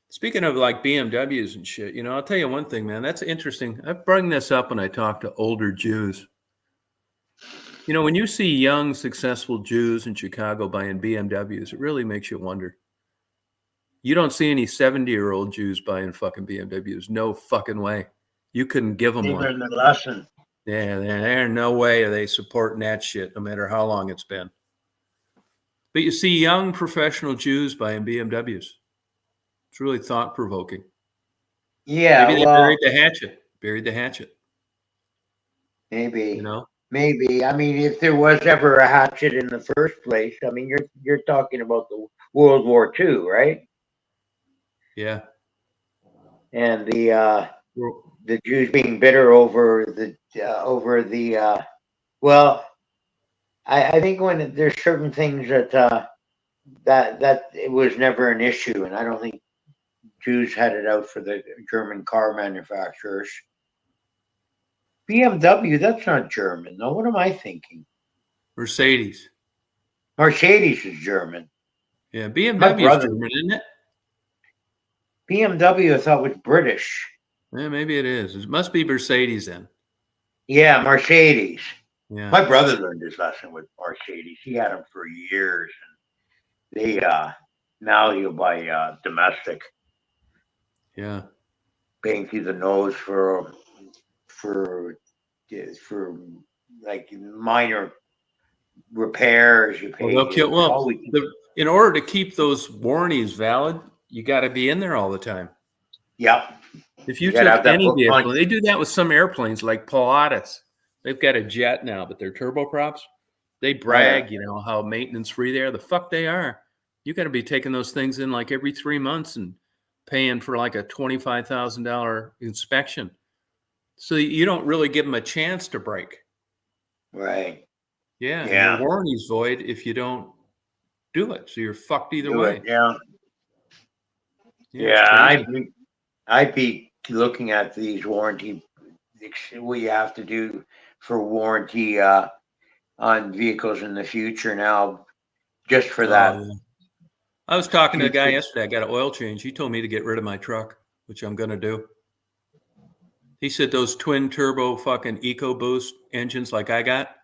Speaking of like BMWs and shit, I'll tell you one thing, man. That's interesting. I bring this up when I talk to older Jews. When you see young, successful Jews in Chicago buying BMWs, it really makes you wonder. You don't see any 70-year-old Jews buying fucking BMWs. No fucking way. You couldn't give them they one. learned the lesson. Yeah, there's no way are they supporting that shit, no matter how long it's been. But you see young professional Jews buying BMWs. It's really thought-provoking. Yeah, Maybe they well, buried the hatchet. Buried the hatchet. maybe. Maybe. I mean, if there was ever a hatchet in the first place, I mean, you're talking about the World War II, right? Yeah. And Well, the Jews being bitter over the well, I think when there's certain things that it was never an issue, and I don't think Jews had it out for the German car manufacturers. BMW, that's not German, though. What am I thinking? Mercedes. Mercedes is German. Yeah, My BMW is brother, German, isn't it? BMW, I thought was British. Yeah, maybe it is. It must be Mercedes then. Yeah, Mercedes. Yeah. My brother learned his lesson with Mercedes. He had them for years, and they now he'll buy domestic, Yeah. paying through the nose for for like minor repairs. You Well, pay they'll kill. it's Well, always in order to keep those warranties valid, you got to be in there all the time. yep. If You you gotta took have that any book vehicle, punch. and they do that with some airplanes like Pilatus. They've got a jet now, but they're turboprops. They Oh, yeah. brag, how maintenance free they are. The fuck they are. You got to be taking those things in like every 3 months and paying for like a $25,000 inspection. So you don't really give them a chance to break. Right. Yeah. And Yeah. your warranty's void if you don't do it. So you're fucked either Do way. it. Yeah. Yeah, it's Yeah. crazy. I'd be looking at these warranty, what you have to do for warranty on vehicles in the future now, just for that. Yeah. I was talking to a guy future. yesterday. I got an oil change. He told me to get rid of my truck, which I'm going to do. He said those twin turbo fucking EcoBoost engines like I got,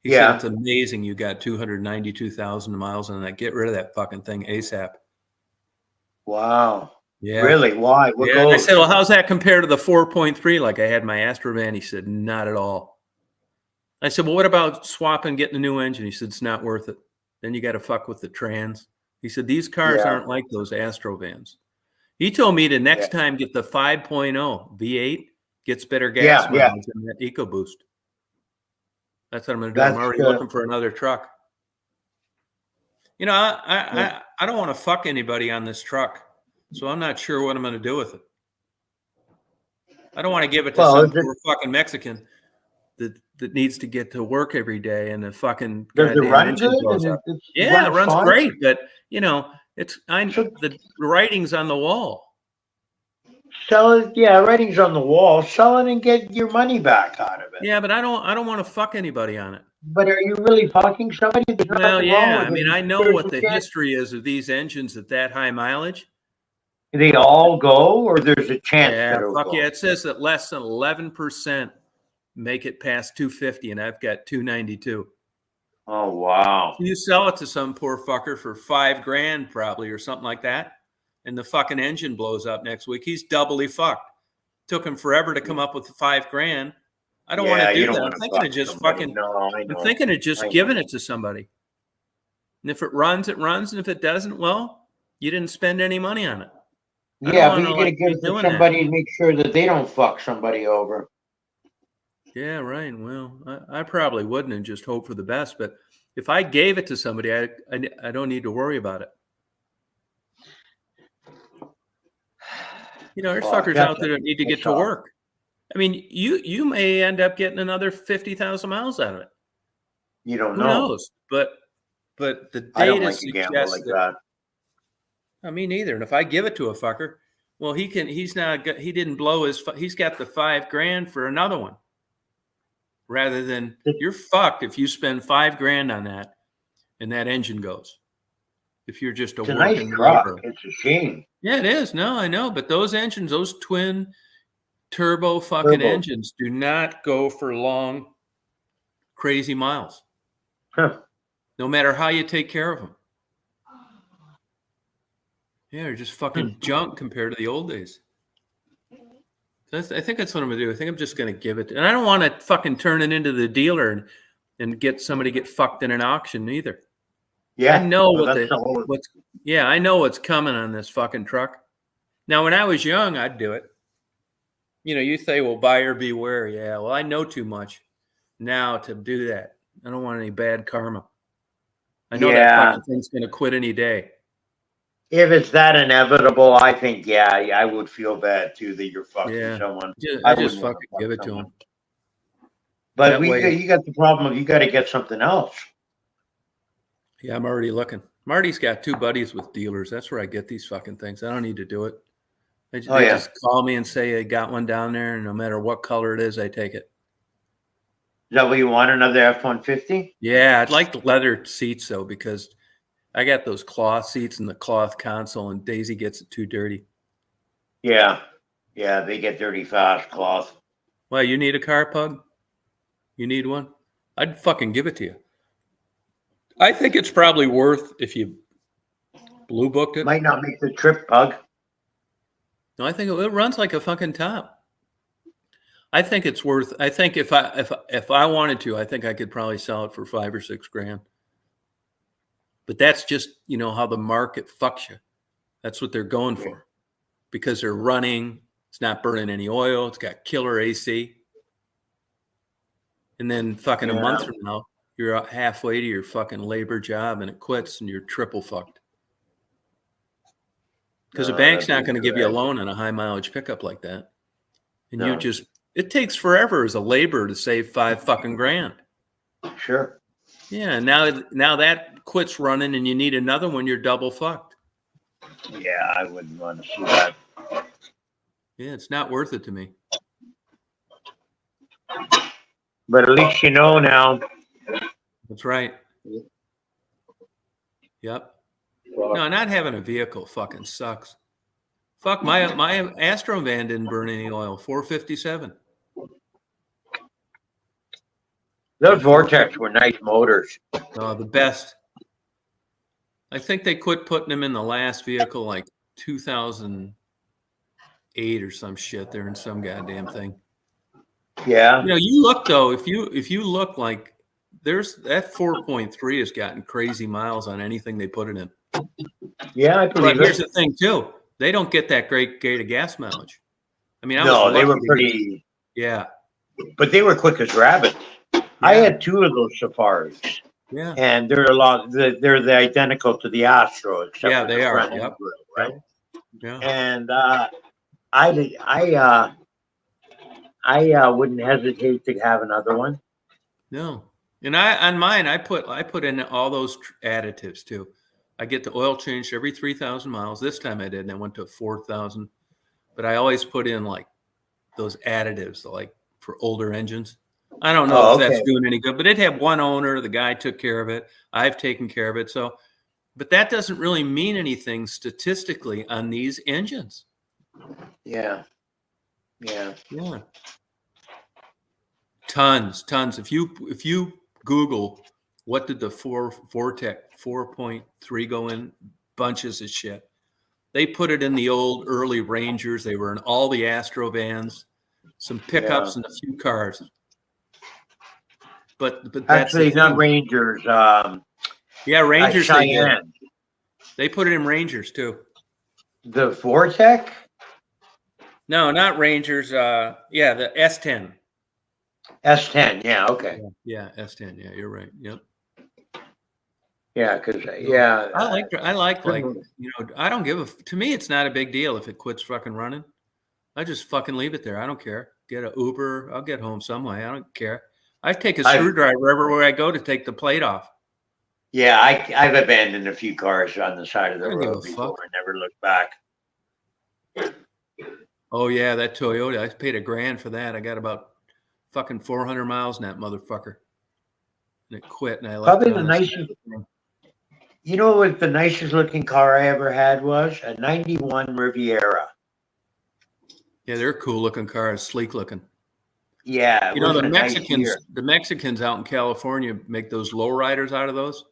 he said Yeah. it's amazing you got 292,000 miles on that. Get rid of that fucking thing ASAP. Wow. Yeah. Really? Why? What Yeah. And I goes? said, well, how's that compared to the 4.3 like I had my Astrovan? He said, not at all. I said, well, what about swapping, getting a new engine? He said, it's not worth it. Then you got to fuck with the trans. He said, these cars Yeah. aren't like those Astrovans. He told me to next Yeah. time get the 5.0 V8, gets better Yeah, gas yeah. mileage than that EcoBoost. That's what I'm going to do. That's I'm already good. looking for another truck. You know, I don't want to fuck anybody on this truck, so I'm not sure what I'm going to do with it. I don't want to give it to Well, some is it- poor fucking Mexican that needs to get to work every day and the fucking Does it goddamn run engine good? blows And up. it Yeah, it runs fine? great, but you know, So- the writing's on the wall. Sell it. Yeah, writing's on the wall. Sell it and get your money back out of it. Yeah, but I don't want to fuck anybody on it. But are you really fucking somebody? There's Well, nothing wrong yeah. with I mean, it. I know There's what a the chance- history is of these engines at that high mileage. They all go, or there's a chance Yeah, that it'll fuck go. yeah. It says that less than 11% make it past 250, and I've got 292. Oh wow! You sell it to some poor fucker for $5,000 probably or something like that, and the fucking engine blows up next week. He's doubly fucked. Took him forever to come up with the $5,000. I don't want to you do don't that. wanna I'm thinking of fuck just somebody. fucking. No, I know. I'm thinking of just I know. giving it to somebody. And if it runs, it runs, and if it doesn't, well, you didn't spend any money on it. I don't Yeah, but wanna, you gotta like, give be it to doing that. somebody and make sure that they don't fuck somebody over. Yeah, right. Well, I probably wouldn't and just hope for the best. But if I gave it to somebody, I don't need to worry about it. You know, there's Fuck, fuckers that's out there that need to get to tough. work. I mean, you may end up getting another 50,000 miles out of it. You don't Who know. knows? But the I don't data like to gamble suggests like that. that. I mean, neither. And if I give it to a fucker, well, he didn't blow he's got the $5,000 for another one. Rather than you're fucked if you spend $5,000 on that and that engine goes. If you're just a It's a nice working truck. laborer. It's a shame. Yeah, it is. No, I know. But those engines, those twin turbo fucking Turbo. engines do not go for long, crazy miles. Huh. No matter how you take care of them. Yeah, they're just fucking junk compared to the old days. So I think that's what I'm going to do. I think I'm just going to give it. And I don't want to fucking turn it into the dealer and get somebody get fucked in an auction either. Yeah. I know well, what that's the whole- I know what's coming on this fucking truck. Now, when I was young, I'd do it. You know, you say, well, buyer beware. Yeah, well, I know too much now to do that. I don't want any bad karma. I know that Yeah. fucking thing's going to quit any day. If it's that inevitable, I think, yeah, I would feel bad too that you're fucking Yeah. someone. I wouldn't just wanna fucking fuck give it to someone. him. But That way- you got the problem of you got to get something else. Yeah, I'm already looking. Marty's got two buddies with dealers. That's where I get these fucking things. I don't need to do it. They Oh, yeah. just call me and say, I got one down there, and no matter what color it is, I take it. Is that what you want? Another F-150? Yeah, I'd like the leather seats, though, because I got those cloth seats and the cloth console, and Daisy gets it too dirty. Yeah. Yeah, they get dirty fast, cloth. Well, you need a car, Pug? You need one? I'd fucking give it to you. I think it's probably worth, if you blue booked it. Might not make the trip, Pug. No, I think it runs like a fucking top. I think it's worth. I think if I wanted to, I think I could probably sell it for $5,000 or $6,000. But that's just how the market fucks you. That's what they're going for, because they're running. It's not burning any oil. It's got killer AC. And then fucking a month from now, you're out halfway to your fucking labor job and it quits and you're triple fucked. Because a bank's not going to give you a loan on a high mileage pickup like that. And you No. just It takes forever as a labor to save 5 fucking grand. Sure. Yeah, now that quits running and you need another one, you're double fucked. Yeah, I wouldn't want to see that. Yeah, it's not worth it to me. But at least you know now. That's right. Yep. No, not having a vehicle fucking sucks. Fuck, my Astro van didn't burn any oil. 457. Those Vortex were nice motors. The best. I think they quit putting them in the last vehicle like 2008 or some shit. They're in some goddamn thing. Yeah. You know, you look though, if you look like there's that 4.3 has gotten crazy miles on anything they put it in. Yeah, I believe But here's it. the thing too. They don't get that great of gas mileage. I mean, I No, was they were lucky to pretty. yeah. But they were quick as rabbits. I had 2 of those Safaris, Yeah. and they're they're the identical to the Astro, except Yeah, for they the are. front end Yep. grill, right? Yeah. And I wouldn't hesitate to have another one. No. And on mine, I put in all those additives too. I get the oil changed every 3,000 miles. This time I did, and I went to 4,000. But I always put in like those additives, like for older engines. I don't know if that's doing any good, but it had one owner. The guy took care of it. I've taken care of it. So, but that doesn't really mean anything statistically on these engines. Yeah. Yeah. Tons. If you Google what did the Vortex 4.3 go in, bunches of shit. They put it in the old early Rangers. They were in all the Astro vans, some pickups, and a few cars. But that's actually not Rangers. Yeah, Rangers. Cheyenne. They put it in Rangers too. The Vortex? No, not Rangers. Yeah, the S10. S10. Yeah. Okay. Yeah, S10. Yeah, you're right. Yep. Yeah, because I like I don't give a. To me, it's not a big deal if it quits fucking running. I just fucking leave it there. I don't care. Get an Uber. I'll get home some way. I don't care. I take a screwdriver everywhere I go to take the plate off. Yeah, I've abandoned a few cars on the side of the road before and never looked back. Oh yeah, that Toyota. I paid $1,000 for that. I got about fucking 400 miles in that motherfucker. And it quit, and I left. Probably the nicest. You know what the nicest looking car I ever had was? A 91 Riviera. Yeah, they're cool looking cars, sleek looking. Yeah. You know, the Mexicans out in California make those lowriders out of those.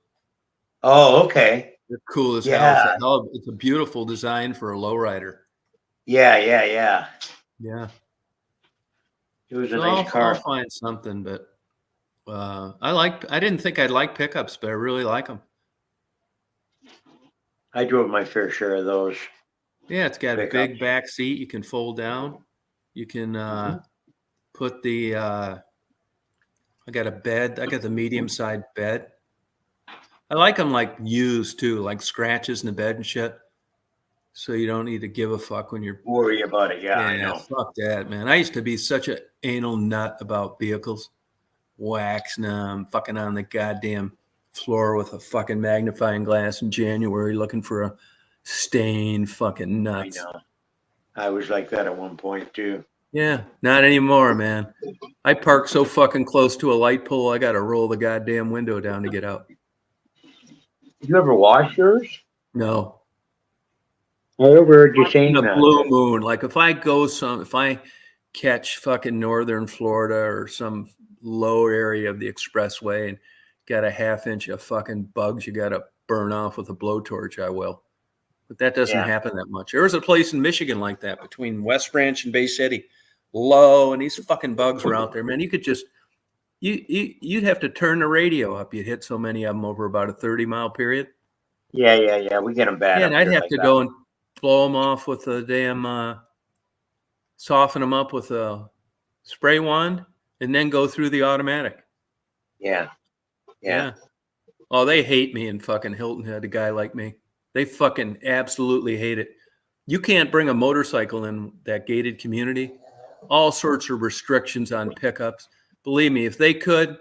Oh, okay. They're cool as hell. It's a beautiful design for a lowrider. Yeah. Yeah. It was a nice car. I'll find something, but I didn't think I'd like pickups, but I really like them. I drove my fair share of those. Yeah, it's got a big back seat. You can fold down. You can put the. I got a bed. I got the medium side bed. I like them like used too, like scratches in the bed and shit. So you don't need to give a fuck when you're worry about it. Yeah, I know. Fuck that, man. I used to be such an anal nut about vehicles, waxing them, fucking on the goddamn floor with a fucking magnifying glass in January looking for a stain, fucking nuts. I know. I was like that at one point too. Yeah, not anymore, man. I park so fucking close to a light pole, I got to roll the goddamn window down to get out. Did you ever wash yours? No. I overheard you saying that. The blue moon. Like if I catch fucking northern Florida or some low area of the expressway and got a half inch of fucking bugs you got to burn off with a blowtorch, I will. But that doesn't happen that much. There was a place in Michigan like that between West Branch and Bay City. Low, and these fucking bugs were out there, man. You could just you'd have to turn the radio up. You'd hit so many of them over about a 30-mile period. Yeah. We get them bad. Yeah, and I'd have to go and blow them off with a damn soften them up with a spray wand, and then go through the automatic. Yeah. Oh, they hate me in fucking Hilton Head. A guy like me, they fucking absolutely hate it. You can't bring a motorcycle in that gated community all sorts of restrictions on pickups. Believe me, if they could,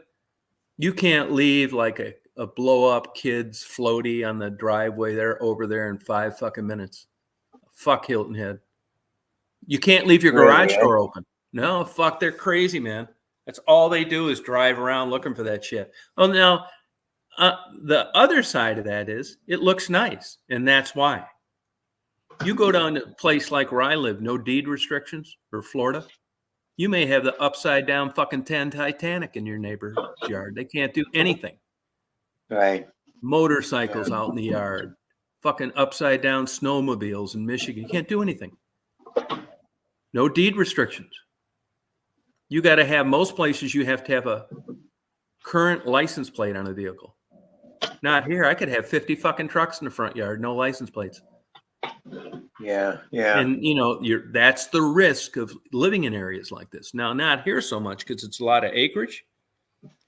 you can't leave like a blow up kid's floaty on the driveway there over there in 5 fucking minutes. Fuck Hilton Head. You can't leave your garage door open. No, fuck, they're crazy, man. That's all they do is drive around looking for that shit. Oh, now, the other side of that is it looks nice, and that's why. You go down to a place like where I live, no deed restrictions, or Florida, you may have the upside down fucking tan Titanic in your neighbor's yard. They can't do anything. Right. Motorcycles out in the yard, fucking upside down snowmobiles in Michigan. You can't do anything. No deed restrictions. You got to have, most places you have to have a current license plate on a vehicle. Not here. I could have 50 fucking trucks in the front yard, no license plates. Yeah, yeah. And you know, that's the risk of living in areas like this. Now, not here so much because it's a lot of acreage.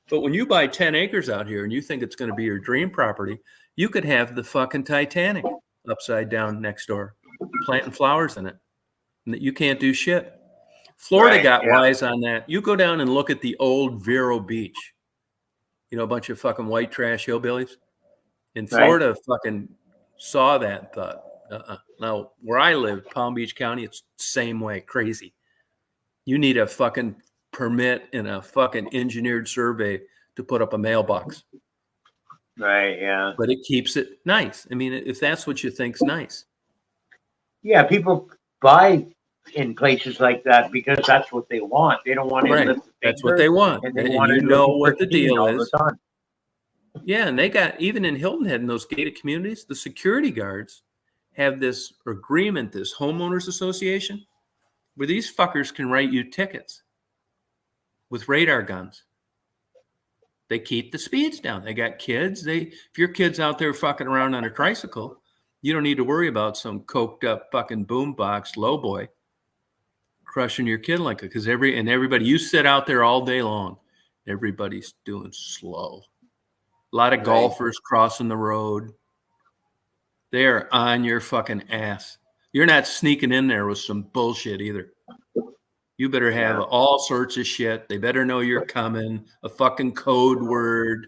But when you buy 10 acres out here and you think it's going to be your dream property, you could have the fucking Titanic upside down next door, planting flowers in it, and that you can't do shit. Florida got wise on that. You go down and look at the old Vero Beach. You know, a bunch of fucking white trash hillbillies. In Florida, fucking saw that and thought, Now, where I live, Palm Beach County, it's the same way. Crazy. You need a fucking permit and a fucking engineered survey to put up a mailbox. Right, yeah. But it keeps it nice. I mean, if that's what you think's nice. Yeah, people buy in places like that because that's what they want. They don't want to live the That's what they want. And they and want you to know what the deal is. The time. Yeah, and they got, even in Hilton Head, in those gated communities, the security guards have this agreement, this homeowners association, where these fuckers can write you tickets with radar guns. They keep the speeds down. They got kids. If your kid's out there fucking around on a tricycle, you don't need to worry about some coked up fucking boombox lowboy crushing your kid like it. Because everybody, you sit out there all day long, everybody's doing slow. A lot of golfers crossing the road. They're on your fucking ass. You're not sneaking in there with some bullshit either. You better have all sorts of shit. They better know you're coming. A fucking code word.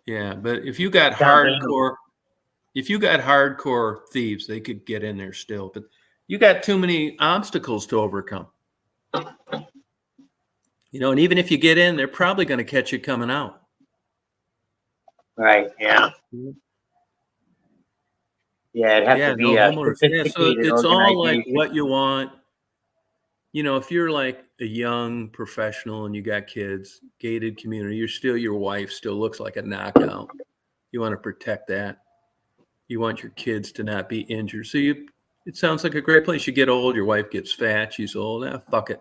Yeah, but if you got hardcore thieves, they could get in there still. But you got too many obstacles to overcome. You know, and even if you get in, they're probably going to catch you coming out. Right, yeah. Yeah, it'd have to be sophisticated so it's all like what you want. You know, if you're like a young professional and you got kids, gated community, your wife still looks like a knockout. You want to protect that. You want your kids to not be injured. So it sounds like a great place. You get old, your wife gets fat, she's old. Fuck it.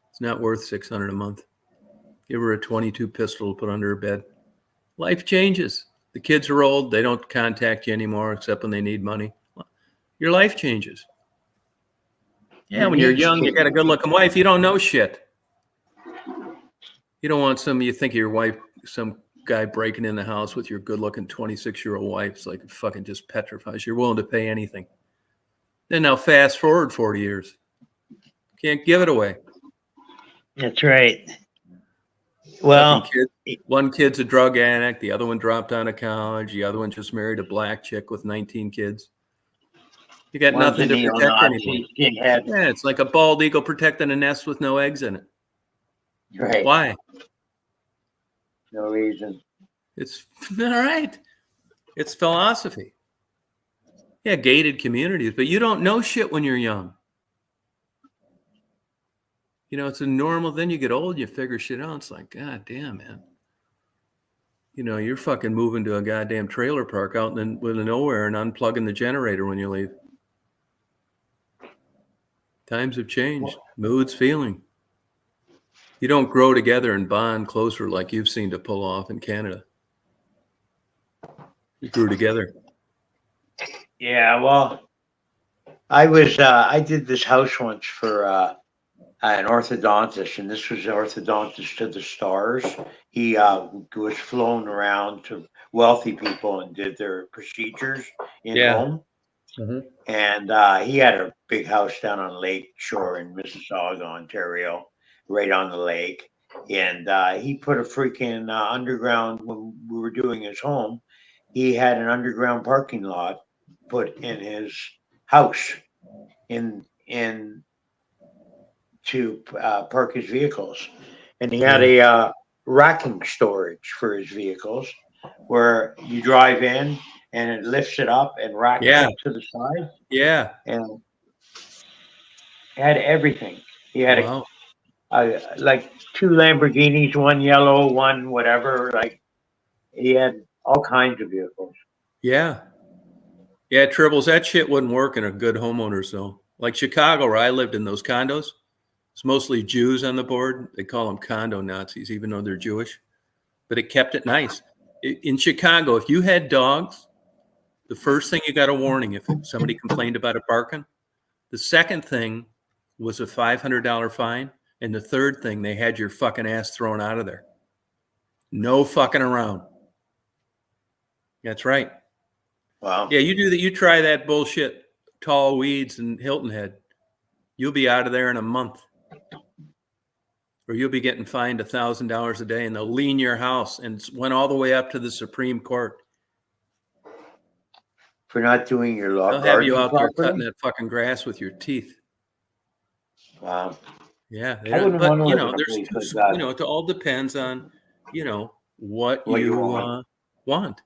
It's not worth $600 a month. Give her a 22 pistol to put under her bed. Life changes. The kids are old. They don't contact you anymore except when they need money. Your life changes. Yeah, when you're young, you got a good-looking wife. You don't know shit. You don't want you think of your wife, some guy breaking in the house with your good-looking 26-year-old wife. It's like it fucking just petrifies. You're willing to pay anything. Then now fast forward 40 years. Can't give it away. That's right. Well, one kid's a drug addict. The other one dropped out of college. The other one just married a black chick with 19 kids. You got nothing to protect anymore. Yeah, it's like a bald eagle protecting a nest with no eggs in it. Right. Why? No reason. It's all right. It's philosophy. Yeah, gated communities, but you don't know shit when you're young. You know, it's a normal, then you get old, you figure shit out. It's like, God damn, man. You know, you're fucking moving to a goddamn trailer park out in the middle of nowhere and unplugging the generator when you leave. Times have changed. Moods, feeling. You don't grow together and bond closer like you've seen to pull off in Canada. You grew together. Yeah, well, I did this house once for an orthodontist, and this was an orthodontist to the stars. He was flown around to wealthy people and did their procedures in home. And he had a big house down on Lake Shore in Mississauga, Ontario, right on the lake. And he put a freaking underground, when we were doing his home, he had an underground parking lot put in his house in to park his vehicles. And he had a racking storage for his vehicles where you drive in and it lifts it up and racks Yeah. it to the side. Yeah. And had everything. He had Wow. like 2 Lamborghinis, one yellow, one whatever. Like he had all kinds of vehicles. Yeah. Yeah, Tribbles, that shit wouldn't work in a good homeowner zone. Like Chicago, where I lived in those condos, it's mostly Jews on the board. They call them condo Nazis, even though they're Jewish. But it kept it nice. In Chicago, if you had dogs, the first thing you got a warning if somebody complained about it barking. The second thing was a $500 fine. And the third thing, they had your fucking ass thrown out of there. No fucking around. That's right. Wow. Yeah, you do that. You try that bullshit, tall weeds and Hilton Head. You'll be out of there in a month. Or you'll be getting fined $1,000 a day and they'll lien your house, and went all the way up to the Supreme Court. For not doing your law. They'll have you out there cutting that fucking grass with your teeth. Wow. Yeah, I wouldn't but want to you live know, in a there's place like that. you know, it all depends on what What you you want. want.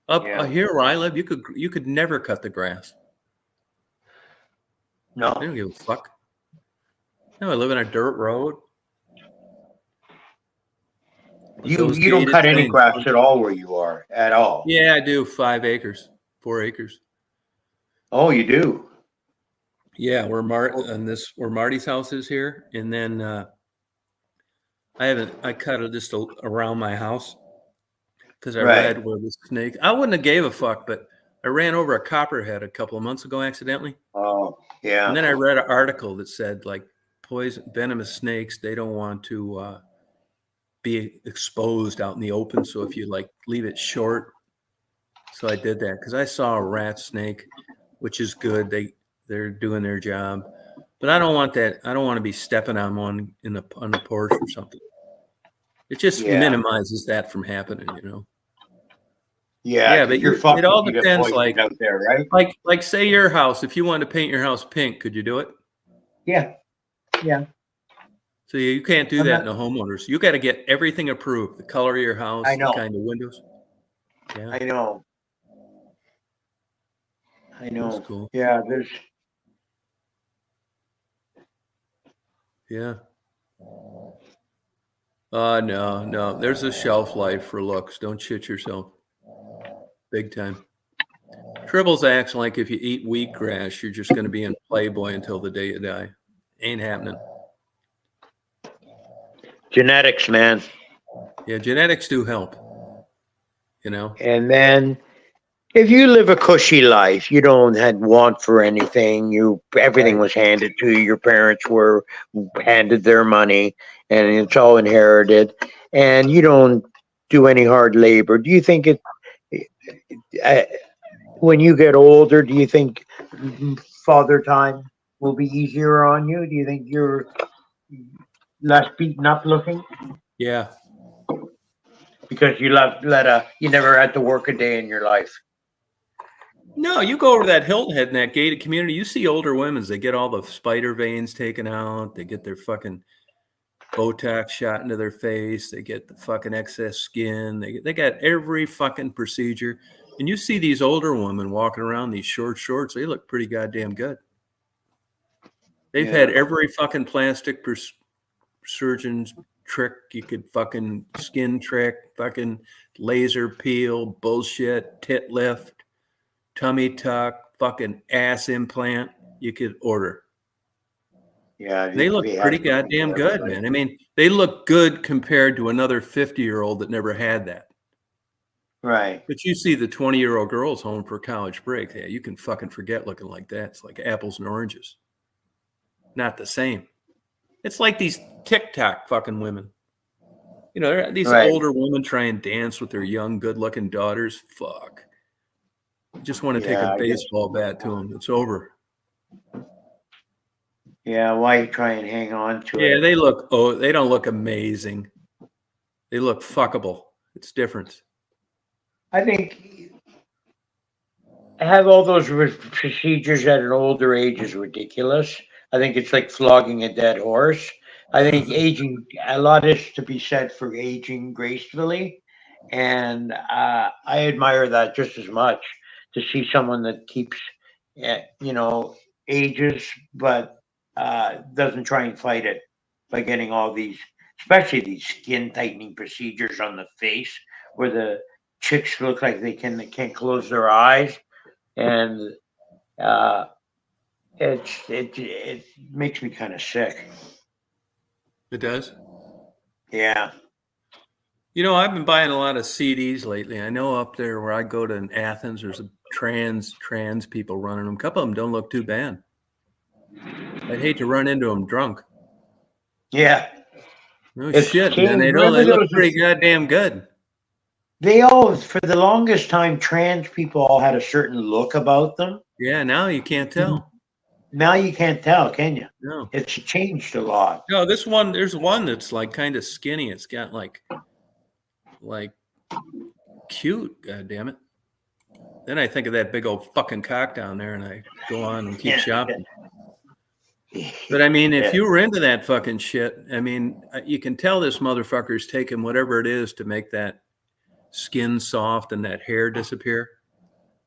Up Yeah. here where I live, you could never cut the grass. No. They don't give a fuck. No, I live on a dirt road. You Those don't gated cut any things. grass at all where you are at all. Yeah, I do. 5 acres, 4 acres. Oh, you do. Yeah, where Marty's house is here, and then I cut it just around my house because I Right. read where the snake. I wouldn't have gave a fuck, but I ran over a copperhead a couple of months ago accidentally, Oh, yeah. and then I read an article that said like venomous snakes, they don't want to be exposed out in the open, so if you like leave it short. So I did that because I saw a rat snake, which is good. They're doing their job, but I don't want that. I don't want to be stepping on one on the porch or something. It just minimizes that from happening, Yeah, but you're fucked it all if you get depends. poisoned out there, right? Like say your house. If you wanted to paint your house pink, could you do it? Yeah. Yeah. So you can't do that in a homeowner's. You got to get everything approved. The color of your house, I know. the kind of windows. Yeah, I know. that's cool. Yeah, there's. Yeah. No. There's a shelf life for looks. Don't shit yourself. Big time. Tribbles acts like if you eat wheatgrass, you're just going to be in Playboy until the day you die. Ain't happening. Genetics, man. Yeah, genetics do help. And then if you live a cushy life, you don't had want for anything. Everything was handed to you. Your parents were handed their money, and it's all inherited. And you don't do any hard labor. Do you think when you get older, do you think father time will be easier on you? Do you think you're less beaten up looking? Yeah. Because you never had to work a day in your life. No, you go over that Hilton Head in that gated community, you see older women, they get all the spider veins taken out, they get their fucking Botox shot into their face, they get the fucking excess skin, they got every fucking procedure. And you see these older women walking around these short shorts, they look pretty goddamn good. They've had every fucking plastic surgeon's trick you could fucking skin trick, fucking laser peel, bullshit, tit lift, tummy tuck, fucking ass implant you could order. Yeah. They look pretty goddamn good, man. I mean, they look good compared to another 50-year-old that never had that. Right. But you see the 20-year-old girls home for college break. Yeah, you can fucking forget looking like that. It's like apples and oranges. Not the same. It's like these TikTok fucking women. These older women try and dance with their young, good-looking daughters. Fuck. just want to take Yeah, a I guess. baseball bat to them. It's over. Yeah, why try and hang on to Yeah, it? they don't look amazing. They look fuckable. It's different. I think have all those procedures at an older age is ridiculous. I think it's like flogging a dead horse. I think aging, a lot is to be said for aging gracefully. And I admire that just as much to see someone that keeps, you know, ages, but doesn't try and fight it by getting all these, especially these skin tightening procedures on the face where the chicks look like they can't close their eyes and uh, it makes me kind of sick. It does. Yeah, You know, I've been buying a lot of CDs lately. I know up there where I go to in Athens, there's a trans people running them. A couple of them don't look too bad. I'd hate to run into them drunk. yeah. No It's shit, man. changed. They Remember there look was pretty goddamn good. they all for the longest time trans people all had a certain look about them. Yeah, now you can't tell. Now you can't tell, can you? No. It's changed a lot. No, there's one that's like kind of skinny. It's got like cute, god damn it. Then I think of that big old fucking cock down there and I go on and keep shopping. But I mean, if you were into that fucking shit, I mean, you can tell this motherfucker's taking whatever it is to make that skin soft and that hair disappear.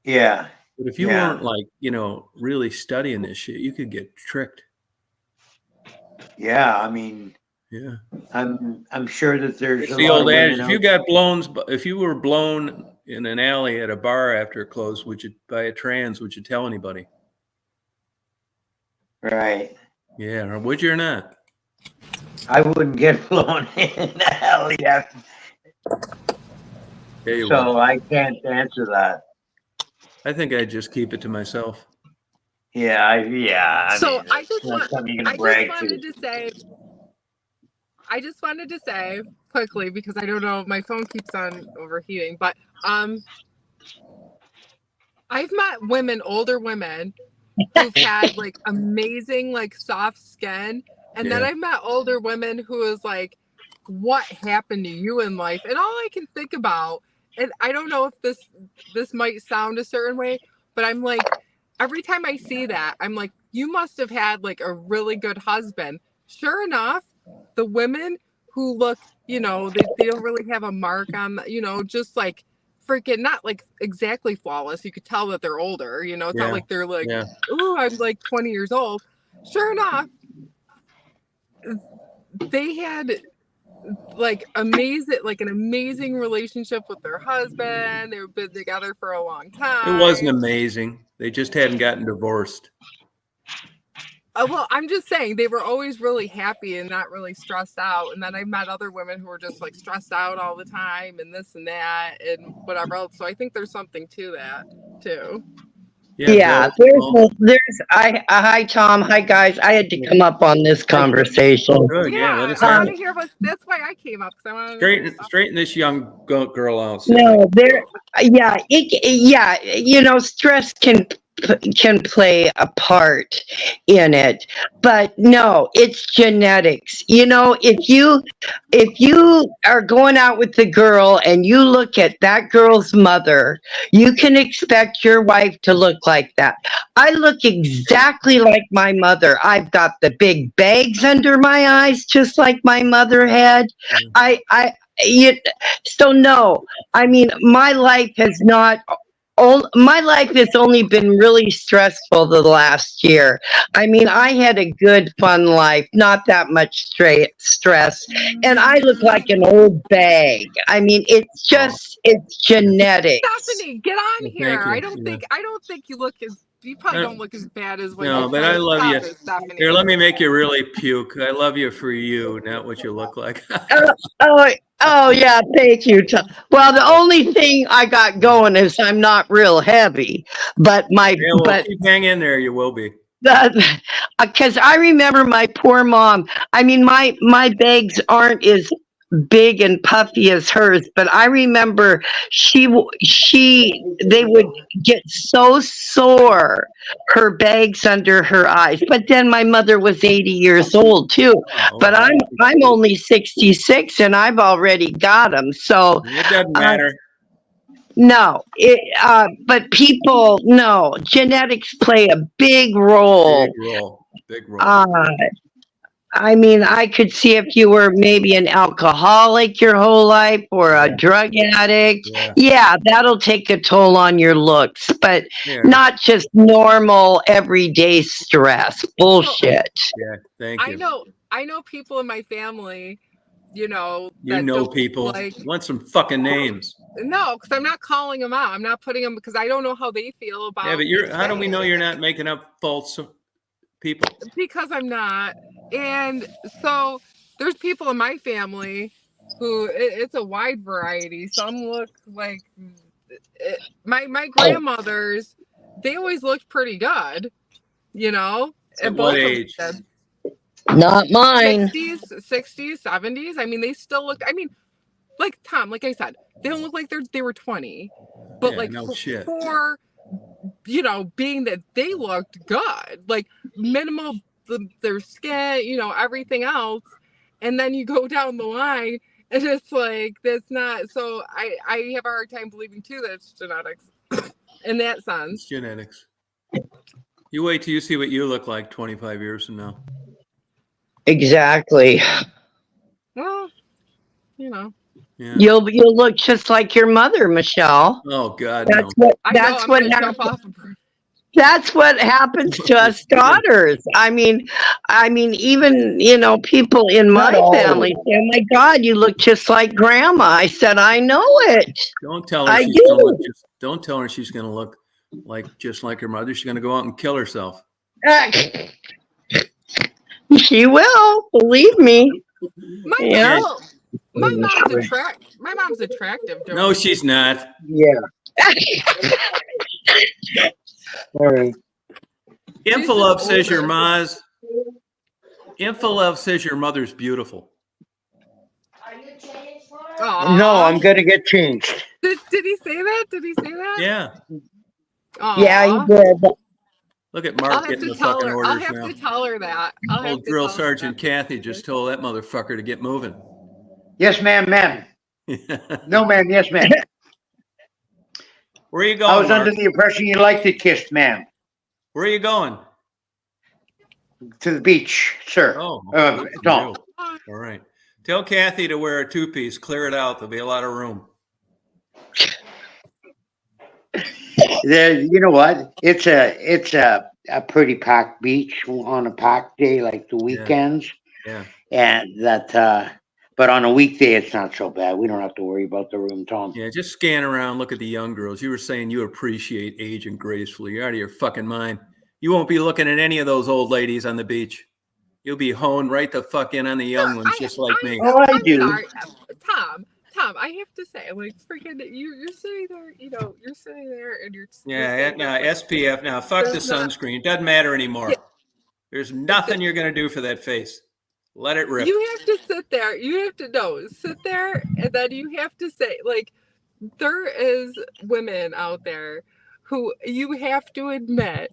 Yeah. But if you weren't like, you know, really studying this shit, you could get tricked. Yeah, I mean, yeah, I'm sure that there's it's a the lot old of adage. women If you were blown in an alley at a bar after it closed, by a trans, would you tell anybody? Right. Yeah, or would you or not? I wouldn't get blown in the alley after. Yeah, So I can't answer that. I think I'd just keep it to myself. Yeah, I mean, I just wanted to say quickly, because I don't know, my phone keeps on overheating, but I've met older women who've had like amazing like soft skin, and then I've met older women who is like, what happened to you in life? And all I can think about, and I don't know if this might sound a certain way, but I'm like, every time I see that, I'm like, you must have had like a really good husband. Sure enough, the women who look, you know, they don't really have a mark on, you know, just like freaking not like exactly flawless. You could tell that they're older, you know, it's not like they're like, ooh, I'm like 20 years old. Sure enough, they had like an amazing relationship with their husband. They've been together for a long time. It wasn't amazing. They just hadn't gotten divorced. Well, I'm just saying they were always really happy and not really stressed out. And then I met other women who were just like stressed out all the time and this and that and whatever else. So I think there's something to that too. Yeah, hi Tom, hi guys. I had to come up on this conversation. Oh, good. Yeah, let us I hear want it. to hear what. That's why I came up, because I want to straighten this young girl out. No, you know, stress can play a part in it, but no, it's genetics. You know, if you are going out with the girl and you look at that girl's mother, you can expect your wife to look like that. I look exactly like my mother. I've got the big bags under my eyes, just like my mother had. So no, I mean, my life has only been really stressful the last year. I mean, I had a good, fun life, not that much stress, and I look like an old bag. I mean, it's genetics. Stephanie, get on here. I don't think you look as. You probably don't look as bad as what No, but I love you. Stephanie. Here, let me make you really puke. I love you for you, not what you look like. Oh yeah, thank you. Well, the only thing I got going is I'm not real heavy, but keep hang in there. You will be. Because I remember my poor mom. I mean, my bags aren't as big and puffy as hers, but I remember they would get so sore, her bags under her eyes. But then my mother was 80 years old too. But I'm only 66 and I've already got them. So it doesn't matter. No, but people, no, genetics play a big role. Big role. I mean, I could see if you were maybe an alcoholic your whole life or a drug addict. Yeah, that'll take a toll on your looks, but not just normal everyday stress. Bullshit. Yeah, thank you. I know people in my family, people. Want some fucking names? No, because I'm not calling them out. I'm not putting them because I don't know how they feel about. Yeah, but how do we know you're not making up false people? Because I'm not. And so there's people in my family who it's a wide variety. Some look like my grandmothers. They always looked pretty good, At what age? Not mine. 60s, 70s. I mean, they still look. I mean, like Tom, like I said, they don't look like they were 20, but for being that they looked good, like minimal. Their skin, everything else, and then you go down the line, and it's like that's not. So I have a hard time believing too that it's genetics in that sense. It's genetics. You wait till you see what you look like 25 years from now. Exactly. Well, Yeah. You'll look just like your mother, Michelle. Oh God, That's what happens to us daughters. I mean, even people in my family say, "Oh my God, you look just like Grandma." I said, "I know it." Don't tell her she's gonna look. Don't tell her she's gonna look just like her mother. She's gonna go out and kill herself. She will, believe me. My mom's attractive. No, she's not. Yeah. All right. Infolove says your ma's. Infolove says your mother's beautiful. No, I'm gonna get changed. Did he say that? Did he say that? Yeah. Aww. Yeah, he did. Look at Mark getting the fucking orders now. I'll have to tell her that. Old drill sergeant Kathy just told that motherfucker to get moving. Yes, ma'am, ma'am. No, ma'am. Yes, ma'am. Where are you going? I was Mark? under the impression you liked it kissed, ma'am. Where are you going? To the beach, sir. Oh, don't. All right. Tell Kathy to wear a two-piece. Clear it out. There'll be a lot of room. You know what? It's a pretty packed beach on a packed day like the weekends. Yeah. And that. But on a weekday, it's not so bad. We don't have to worry about the room, Tom. Yeah, just scan around, look at the young girls. You were saying you appreciate aging gracefully. You're out of your fucking mind. You won't be looking at any of those old ladies on the beach. You'll be honed right the fuck in on the young ones, just like me. Oh, I do. Sorry. Tom, I have to say, like, freaking, you're sitting there, you're sitting there and you're. SPF. Now, fuck the sunscreen. Doesn't matter anymore. Yeah. There's nothing you're going to do for that face. Let it rip. You have to sit there. You have to sit there, and then you have to say, like, there is women out there who you have to admit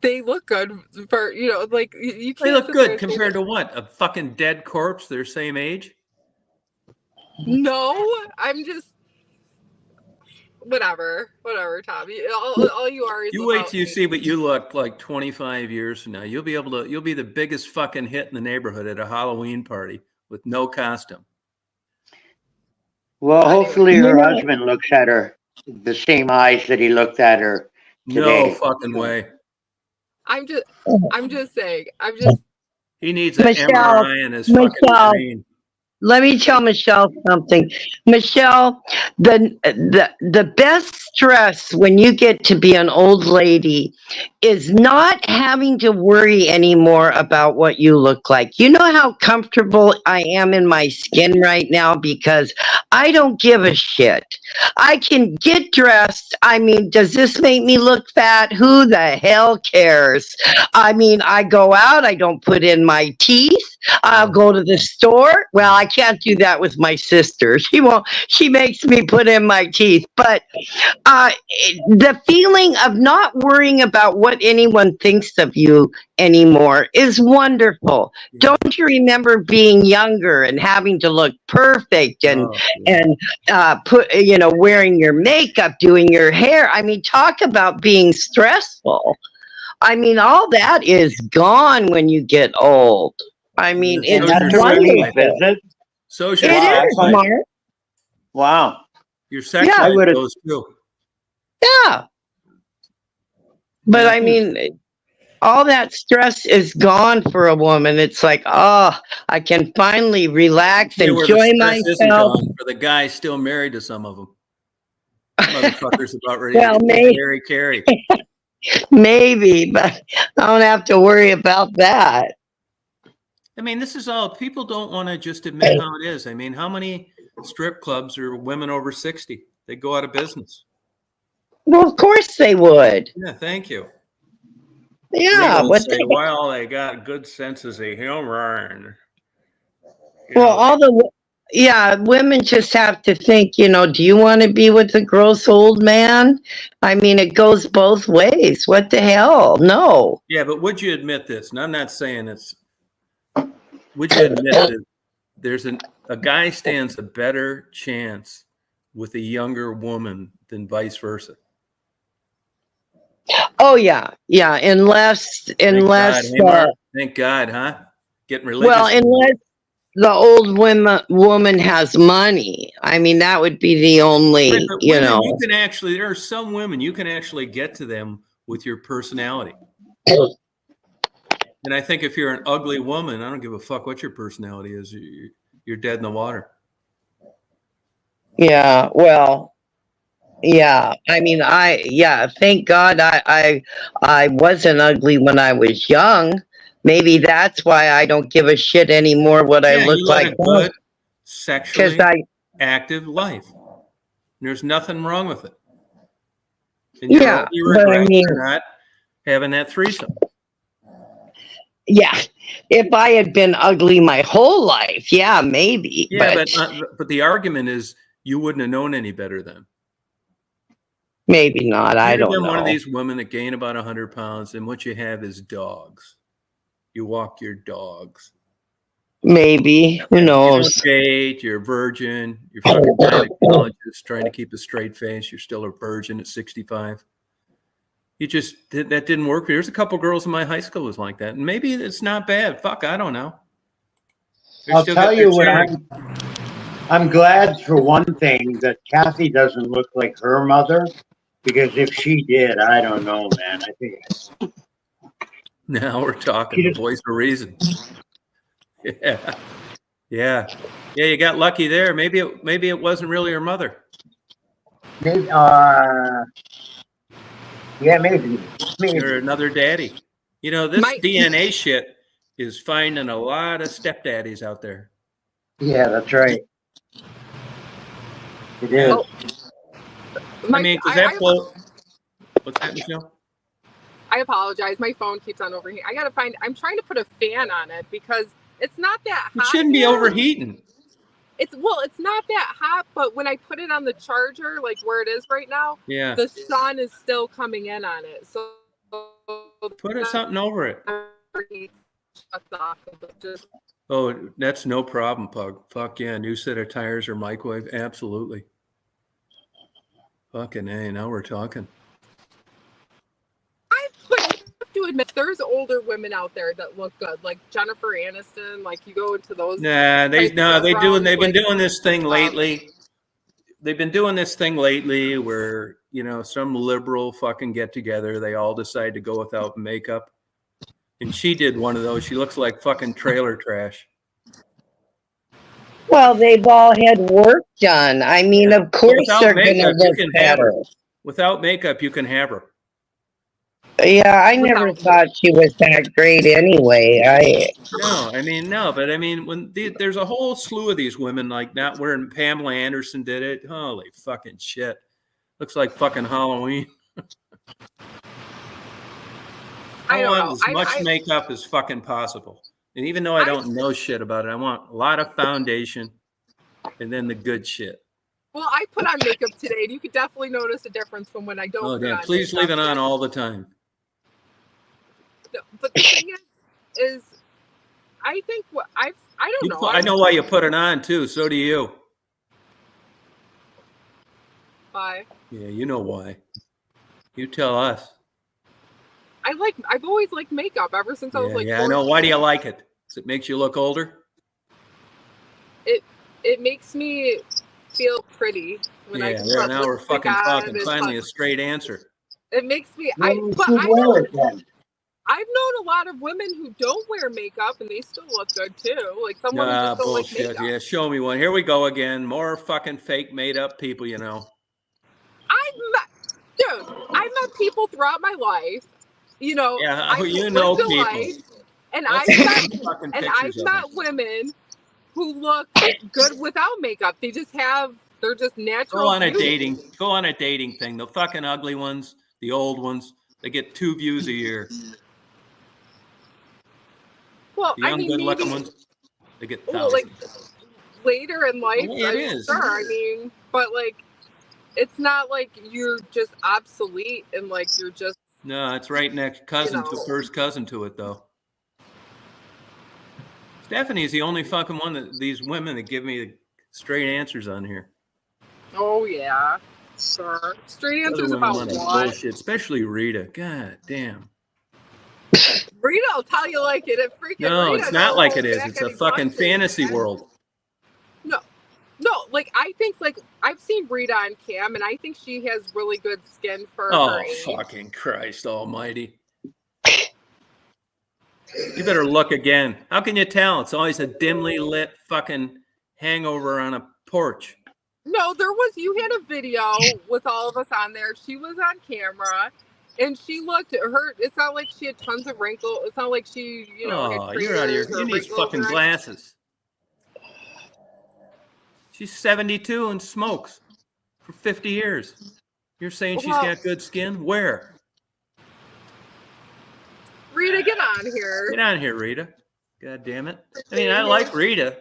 they look good for like you can't. They look good compared to what? A fucking dead corpse their same age? No, I'm just whatever, Tom. All you are is you wait till you see what you look like 25 years from now. You'll be the biggest fucking hit in the neighborhood at a Halloween party with no costume. Well, hopefully her husband looks at her the same eyes that he looked at her today. No fucking way. I'm just saying. He needs an MRI in his fucking brain. Let me tell Michelle something. Michelle, the best stress when you get to be an old lady is not having to worry anymore about what you look like. You know how comfortable I am in my skin right now because I don't give a shit. I can get dressed. I mean, does this make me look fat? Who the hell cares? I mean, I go out, I don't put in my teeth. I'll go to the store. Well, I can't do that with my sister. She won't. She makes me put in my teeth. But the feeling of not worrying about what anyone thinks of you anymore is wonderful. Yeah. Don't you remember being younger and having to look perfect and Oh, yeah. wearing your makeup, doing your hair? I mean, talk about being stressful. I mean, all that is gone when you get old. I mean, Yeah, And it's so's that's your a sex relief, life. wonderful. is it? So's your It Wow, sex I is, thought, life. Mark. wow. Your sex Yeah. life would've- goes too. Yeah. But Yeah. I mean, all that stress is gone for a woman. It's like, oh, I can finally relax, Yeah, where the enjoy stress isn't myself. gone for the guy still married to some of them. Motherfuckers about ready Well, to Harry Carey. maybe, but I don't have to worry about that. I mean, this is all people don't want to just admit how it is. I mean, how many strip clubs are women over 60? They go out of business. Well, of course they would. Yeah, thank you. Yeah. Legal What say, the well, they got good senses of humor and Well, women just have to think, do you want to be with a gross old man? I mean, it goes both ways. What the hell? No. yeah, but would you admit this? And I'm not saying it's. Would you admit that there's a guy stands a better chance with a younger woman than vice versa? Oh yeah, yeah. Unless, Thank God, hey, Mark. Thank God, huh? Getting religious. unless the old woman has money. I mean, that would be the Right, only, but women, you can actually. There are some women you can actually get to them with your personality. And I think if you're an ugly woman, I don't give a fuck what your personality is. You're dead in the water. Yeah. Well. Yeah. I mean, thank God I wasn't ugly when I was young. Maybe that's why I don't give a shit anymore what I Yeah, look you led like a now. good, Because sexually active life. There's nothing wrong with it. And your yeah, only but I regrets mean, are not having that threesome. yeah, if I had been ugly my whole life, yeah, maybe. Yeah, But but the argument is you wouldn't have known any better then. maybe not. I You'd have don't been one of know. these women that gain about 100 pounds, and what you have is dogs. You walk your dogs. Maybe. Who Yeah, you don't knows? date. You're a virgin. You're fucking gynecologist trying to keep a straight face. You're still a virgin at 65. You just that didn't work. There's a couple girls in my high school was like that, and maybe it's not bad. Fuck, I don't know. I'll tell you what, I'm glad for one thing that Kathy doesn't look like her mother, because if she did, I don't know, man. I think Now we're talking the voice of reason. Yeah, yeah. You got lucky there. Maybe it wasn't really her mother. maybe, yeah, maybe. Or another daddy. You know, this DNA shit is finding a lot of stepdaddies out there. Yeah, that's right. It is. I mean, because that blow. What's that, Michelle? I apologize. My phone keeps on overheating. I'm trying to put a fan on it because it's not that hot. It shouldn't be overheating. It's not that hot, but when I put it on the charger, like where it is right now, yeah, the sun is still coming in on it. So put something over it. Oh, that's no problem, Pug. Fuck yeah, new set of tires or microwave, absolutely. Fucking A, now we're talking. But you have to admit, there's older women out there that look good, like Jennifer Aniston. Like you go into those. They've been doing this thing lately. They've been doing this thing lately where, some liberal fucking get together. They all decide to go without makeup. And she did one of those. She looks like fucking trailer trash. Well, they've all had work done. I mean, of course they're going to look better. Without makeup, you can have her. Yeah, I never thought she was that great anyway. When there's a whole slew of these women like not wearing. Pamela Anderson did it. Holy fucking shit! Looks like fucking Halloween. I want as much makeup as fucking possible. And even though I don't know shit about it, I want a lot of foundation and then the good shit. Well, I put on makeup today, and you could definitely notice a difference from when I don't. Oh, put damn. on Please makeup. leave it on all the time. No, but the thing is I think what I don't know. I know why you put it on too. So do you. Why? Yeah, you know why. You tell us. I've always liked makeup ever since I was like. Yeah, I know. Why do you like it? Because it makes you look older? It makes me feel pretty when I can put now we're lipstick fucking on talking. and Finally, a straight answer. It makes me. Well, you should wear it then. I've known a lot of women who don't wear makeup and they still look good too. Like some women just don't bullshit. like makeup. Yeah, show me one. Here we go again. More fucking fake made up people, you know. I've met people throughout my life. You know, Yeah, I've you know lived a people. life, and Let's I've met women who look good without makeup. They're just natural. Go on a dating thing. The fucking ugly ones, the old ones, they get 2 views a year. Well, The young, good looking ones, they get thousands. Like later in life, it is. Sure. I mean, but like, it's not like you're just obsolete and like you're just. No, it's right next first cousin to it though. Stephanie's the only fucking one that these women that give me the straight answers on here. Oh yeah, sure. Straight answers about what? Bullshit, especially Rita. God damn. Rita will tell you like it. No, it's not like it is. It's a fucking fantasy world. No, like I think like I've seen Rita on cam, and I think she has really good skin for her age. Oh fucking Christ Almighty! You better look again. How can you tell? It's always a dimly lit fucking hangover on a porch. No, you had a video with all of us on there. She was on camera. And she looked at her. It's not like she had tons of wrinkles. It's not like she, had you're out of here. You need fucking glasses. She's 72 and smokes for 50 years. You're saying she's got good skin? Where? Rita, get on here. Get on here, Rita. God damn it. I mean, I like Rita,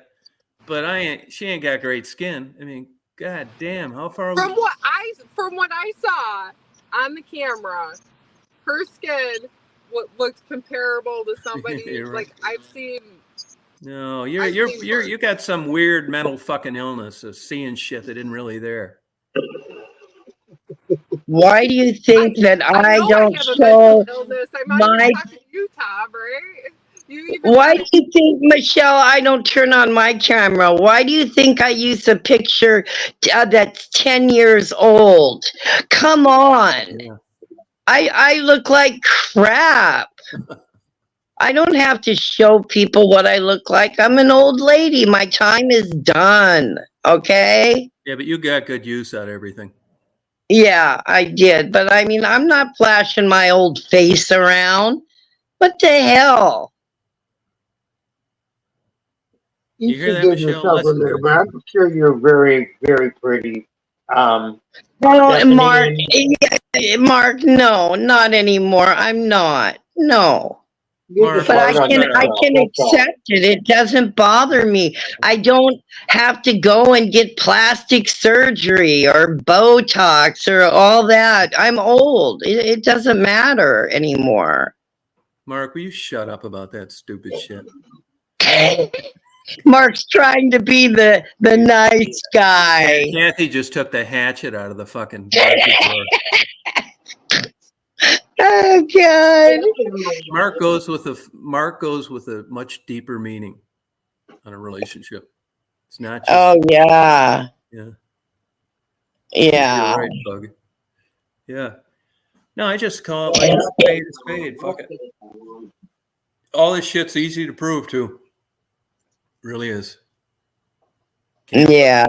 but she ain't got great skin. I mean, god damn, how far from what I saw on the camera, her skin looked comparable to somebody right. like I've seen. No, you got some weird mental fucking illness of seeing shit that isn't really there. Why do you think that I don't have show my you, Tom, right? Why do you think, Michelle, I don't turn on my camera? Why do you think I use a picture that's 10 years old? Come on. Yeah. I look like crap. I don't have to show people what I look like. I'm an old lady. My time is done. Okay? Yeah, but you got good use out of everything. Yeah, I did. But I mean, I'm not flashing my old face around. What the hell? You should give yourself a minute, but I'm sure you're very, very pretty. Well, Mark, no, not anymore. I'm not. No. But I can accept it. It doesn't bother me. I don't have to go and get plastic surgery or Botox or all that. I'm old. It doesn't matter anymore. Mark, will you shut up about that stupid shit? Mark's trying to be the nice guy. Kathy just took the hatchet out of the fucking door. Oh God! Mark goes with a much deeper meaning on a relationship. It's not just. Oh yeah. Yeah. Yeah. You're right, Bug. Yeah. No, I just call it like a spade a spade. Fuck it. All this shit's easy to prove too. Really is. Yeah.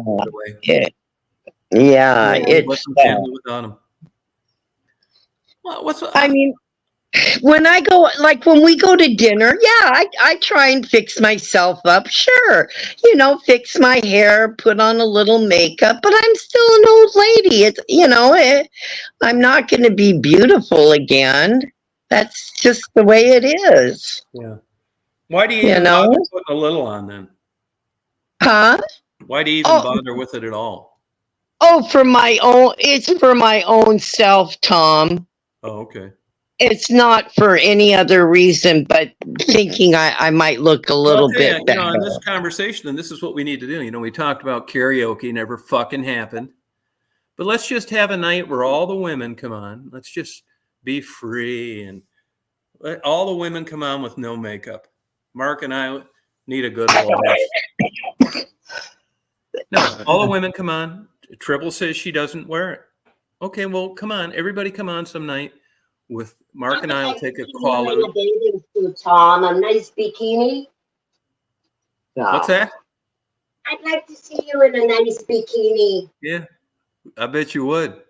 Yeah. It's. Without him. I mean, when we go to dinner, yeah, I try and fix myself up. Sure. Fix my hair, put on a little makeup, but I'm still an old lady. I'm not going to be beautiful again. That's just the way it is. Yeah. Why do you You even know? bother putting a little on then? Huh? Why do you even bother with it at all? Oh, for my own, it's for my own self, Tom. Oh, okay. It's not for any other reason, but thinking I might look a Well, little I'll tell you, bit you better. know, in this conversation, and this is what we need to do. You know, we talked about karaoke, never fucking happened. But let's just have a night where all the women come on. Let's just be free and let all the women come on with no makeup. Mark and I need a good laugh. No, all the women come on. Tribble says she doesn't wear it. Okay, well, come on. Everybody come on some night with Mark and I will take a call in out. a bathing suit, Tom. A nice bikini. No. What's that? I'd like to see you in a nice bikini. Yeah, I bet you would.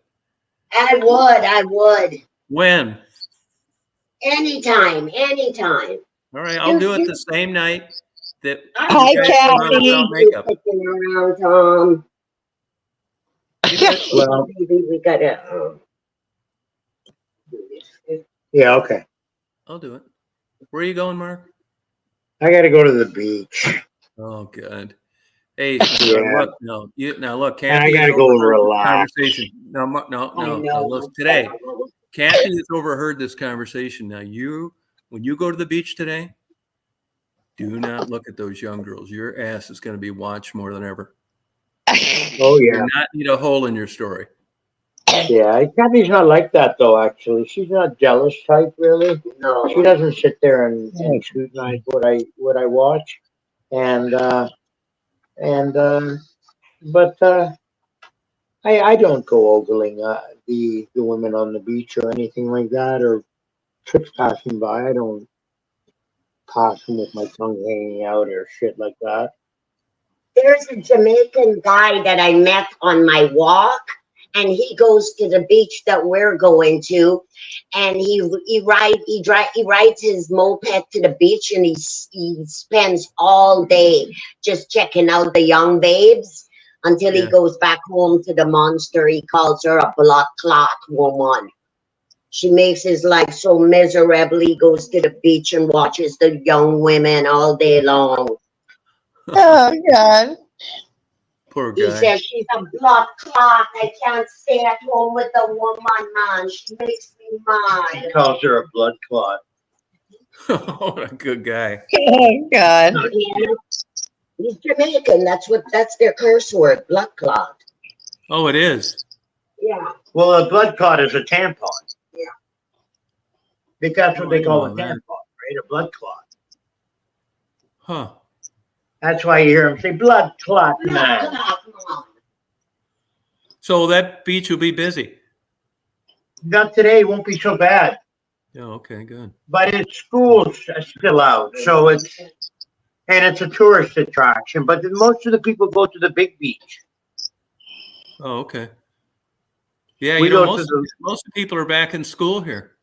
I would. When? Anytime. All right, I'll do it the same night that Hi, you guys come on Kathy. without makeup. Sticking around, Tom. Well, Maybe we gotta. Do this. yeah, okay. I'll do it. Where are you going, Mark? I got to go to the beach. Oh, God. Hey, Yeah. look, And I Kathy got has to go overheard this relax. conversation. No, I know. look, today, Kathy has overheard this conversation. Now, when you go to the beach today, do not look at those young girls. Your ass is going to be watched more than ever. Oh, You yeah. do not need a hole in your story. Yeah. Kathy's not like that, though, actually. She's not jealous type, really. No. She doesn't sit there and scrutinize what I watch. But I don't go ogling the women on the beach or anything like that, or trips passing by. I don't pass them with my tongue hanging out or shit like that. There's a Jamaican guy that I met on my walk, and he goes to the beach that we're going to, and he rides his moped to the beach, and he spends all day just checking out the young babes until he Yeah. goes back home to the monster. He calls her a blood clot woman. She makes his life so miserable. He goes to the beach and watches the young women all day long. Oh, God. Poor He guy. says she's a blood clot. I can't stay at home with the woman, man. She makes me mad. He calls her a blood clot. What a good guy. Oh, God. He's Jamaican. That's their curse word, blood clot. Oh, it is. Yeah. Well, a blood clot is a tampon. Yeah. Because that's what they call a Oh, man. tampon, right? A blood clot. Huh. That's why you hear them say blood clot, Blood man. clot, man. So that beach will be busy. Not today, won't be so bad. Oh, okay, good. But it's school's still out, so it's a tourist attraction. But most of the people go to the big beach. Oh, okay. Yeah, We you know, go to most of the people are back in school here.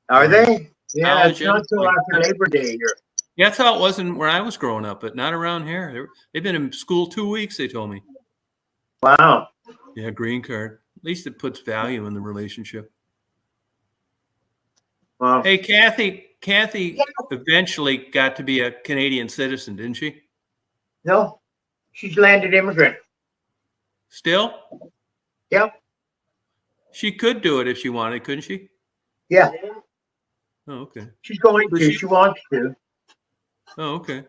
Are they? Yeah, College it's not and, till like, after Labor Day here. Yeah, that's how it wasn't where I was growing up, but not around here. They've been in school 2 weeks, they told me. Wow. Yeah, green card. At least it puts value in the relationship. Well, Hey, Kathy eventually got to be a Canadian citizen, didn't she? no, she's landed immigrant. Still? Yep. She could do it if she wanted, couldn't she? Yeah, Oh, okay. she's going So to. She wants to. Oh, okay.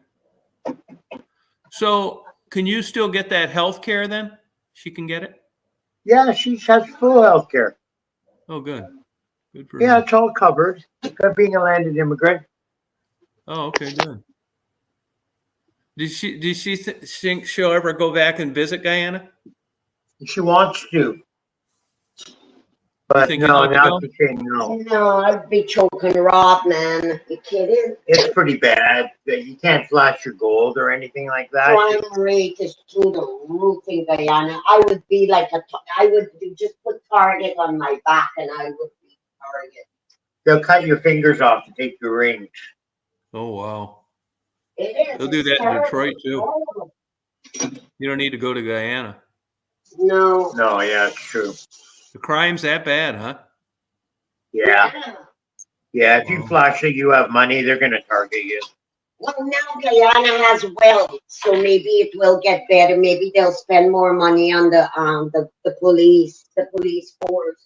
So can you still get that health care then? She can get it? Yeah, she has full health care. Oh, good. Good for Yeah, her. it's all covered. For being a landed immigrant. Oh, okay, good. Did she think she'll ever go back and visit Guyana? She wants to. You But think you'd no, like to now go? she's saying no. No, I'd be choking her off, man. You kidding? It's pretty bad. You can't flash your gold or anything like that. Crime rate is through the roof in Guyana. I would be like I would just put target on my back, and I would be target. They'll cut your fingers off to take your rings. Oh, wow. It is. They'll do It's that in terrible. Detroit, too. Horrible. You don't need to go to Guyana. No. No, yeah, it's true. The crime's that bad, huh? Yeah. Yeah, if you Wow. flash it, you have money, they're going to target you. Well, now Guyana has wells, so maybe it will get better. Maybe they'll spend more money on the police force.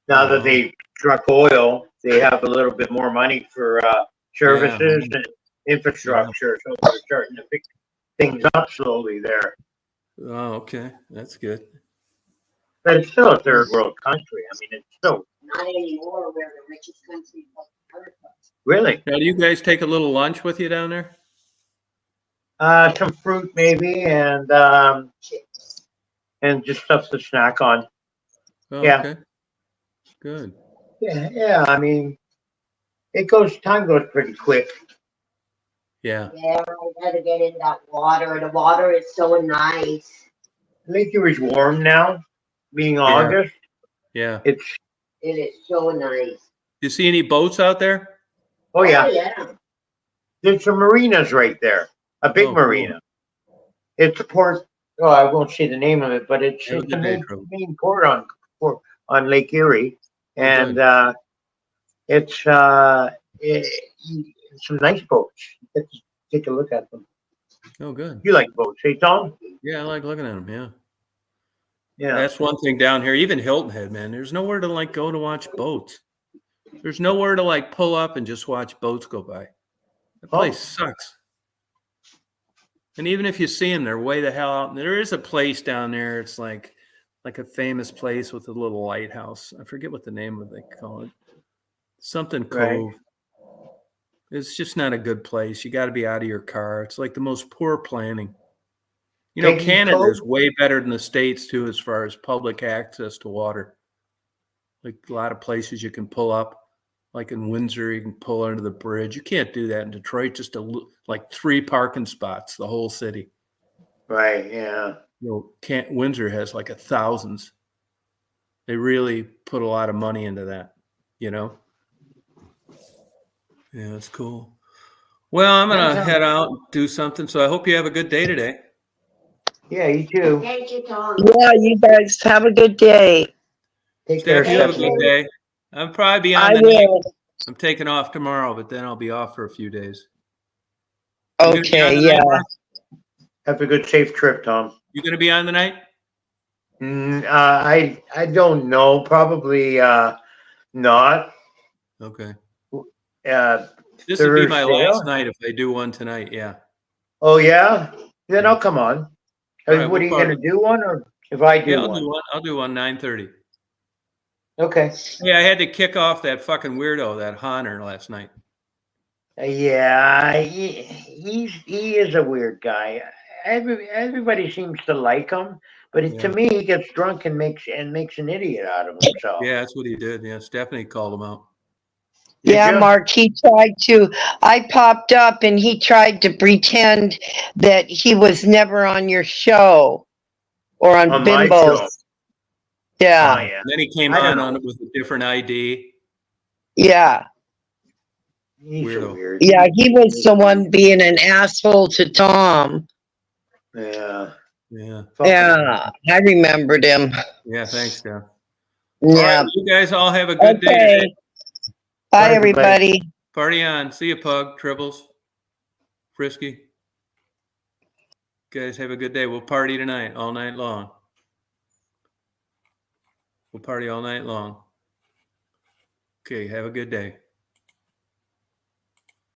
Now that they struck oil, they have a little bit more money for services and infrastructure, so they're starting to pick things up slowly there. Oh, okay. That's good. But it's still a third world country. I mean, it's still Not anymore. We're the richest country in America. really Now, do you guys take a little lunch with you down there? some fruit maybe, and just stuff to snack on. Oh, Yeah. okay. Good. Yeah. I mean, time goes pretty quick. Yeah. Yeah, I gotta get in that water. The water is so nice. Lake Erie's warm now, being Yeah. August. Yeah. It is so nice. You see any boats out there? Oh yeah, Yeah. there's some marinas right there. A big Oh, cool. marina. It's a port. Oh, I won't say the name of it, but it's Have a the good day, Trevor. main port on Lake Erie, and good. it's some nice boats. Let's take a look at them. Oh, good. You like boats, hey Tom? Yeah, I like looking at them. Yeah. Yeah. That's one thing down here. Even Hilton Head, man. There's nowhere to like go to watch boats. There's nowhere to like pull up and just watch boats go by. The place sucks. And even if you see them, they're way the hell out. There is a place down there. It's like a famous place with a little lighthouse. I forget what the name of it they call it. Something Cove. Right. It's just not a good place. You got to be out of your car. It's like the most poor planning. You know, Peggy Canada Cove? is way better than the States too, as far as public access to water. Like a lot of places you can pull up, like in Windsor, you can pull under the bridge. You can't do that in Detroit. Just like 3 parking spots, the whole city. Right. Yeah. You know, Windsor has like thousands. They really put a lot of money into that. You know. Yeah, that's cool. Well, I'm gonna head out and do something. So I hope you have a good day today. Yeah. You too. Thank you, Tom. Yeah, you guys have a good day. Take care. Steph, you have a good Stephanie. day. I'll probably be I on the night. will. I'm taking off tomorrow, but then I'll be off for a few days. You gonna be on Okay, the yeah. night, Mark? Have a good, safe trip, Tom. You gonna be on the night? I don't know. Probably not. Okay. This This would be my last night if I do one tonight. Yeah. Oh yeah. Then Yeah. I'll come on. All right, What are we'll you gonna party. do one, or if I do Yeah, I'll one? do one. I'll do one 9:30. Okay. Yeah, I had to kick off that fucking weirdo, that Honor, last night. Yeah, he is a weird guy. Everybody seems to like him, but to me, he gets drunk and makes an idiot out of himself. Yeah, that's what he did. Yeah, Stephanie called him out. Yeah, you? Mark, I popped up and he tried to pretend that he was never on your show or on On my Bimbos. show. Yeah, Oh, yeah. Then he came I don't on know. with a different ID. yeah, He's Weirdo. weird. yeah. He was the one being an asshole to Tom. Yeah. Yeah. Yeah, I remembered him. Yeah, thanks, Steph. All Yeah. right, you guys all have a good day Okay. today. Bye, Bye, everybody. everybody. Party on. See you, Pug, Tribbles, Frisky. Guys, have a good day. We'll party tonight, all night long. We'll party all night long. Okay, have a good day.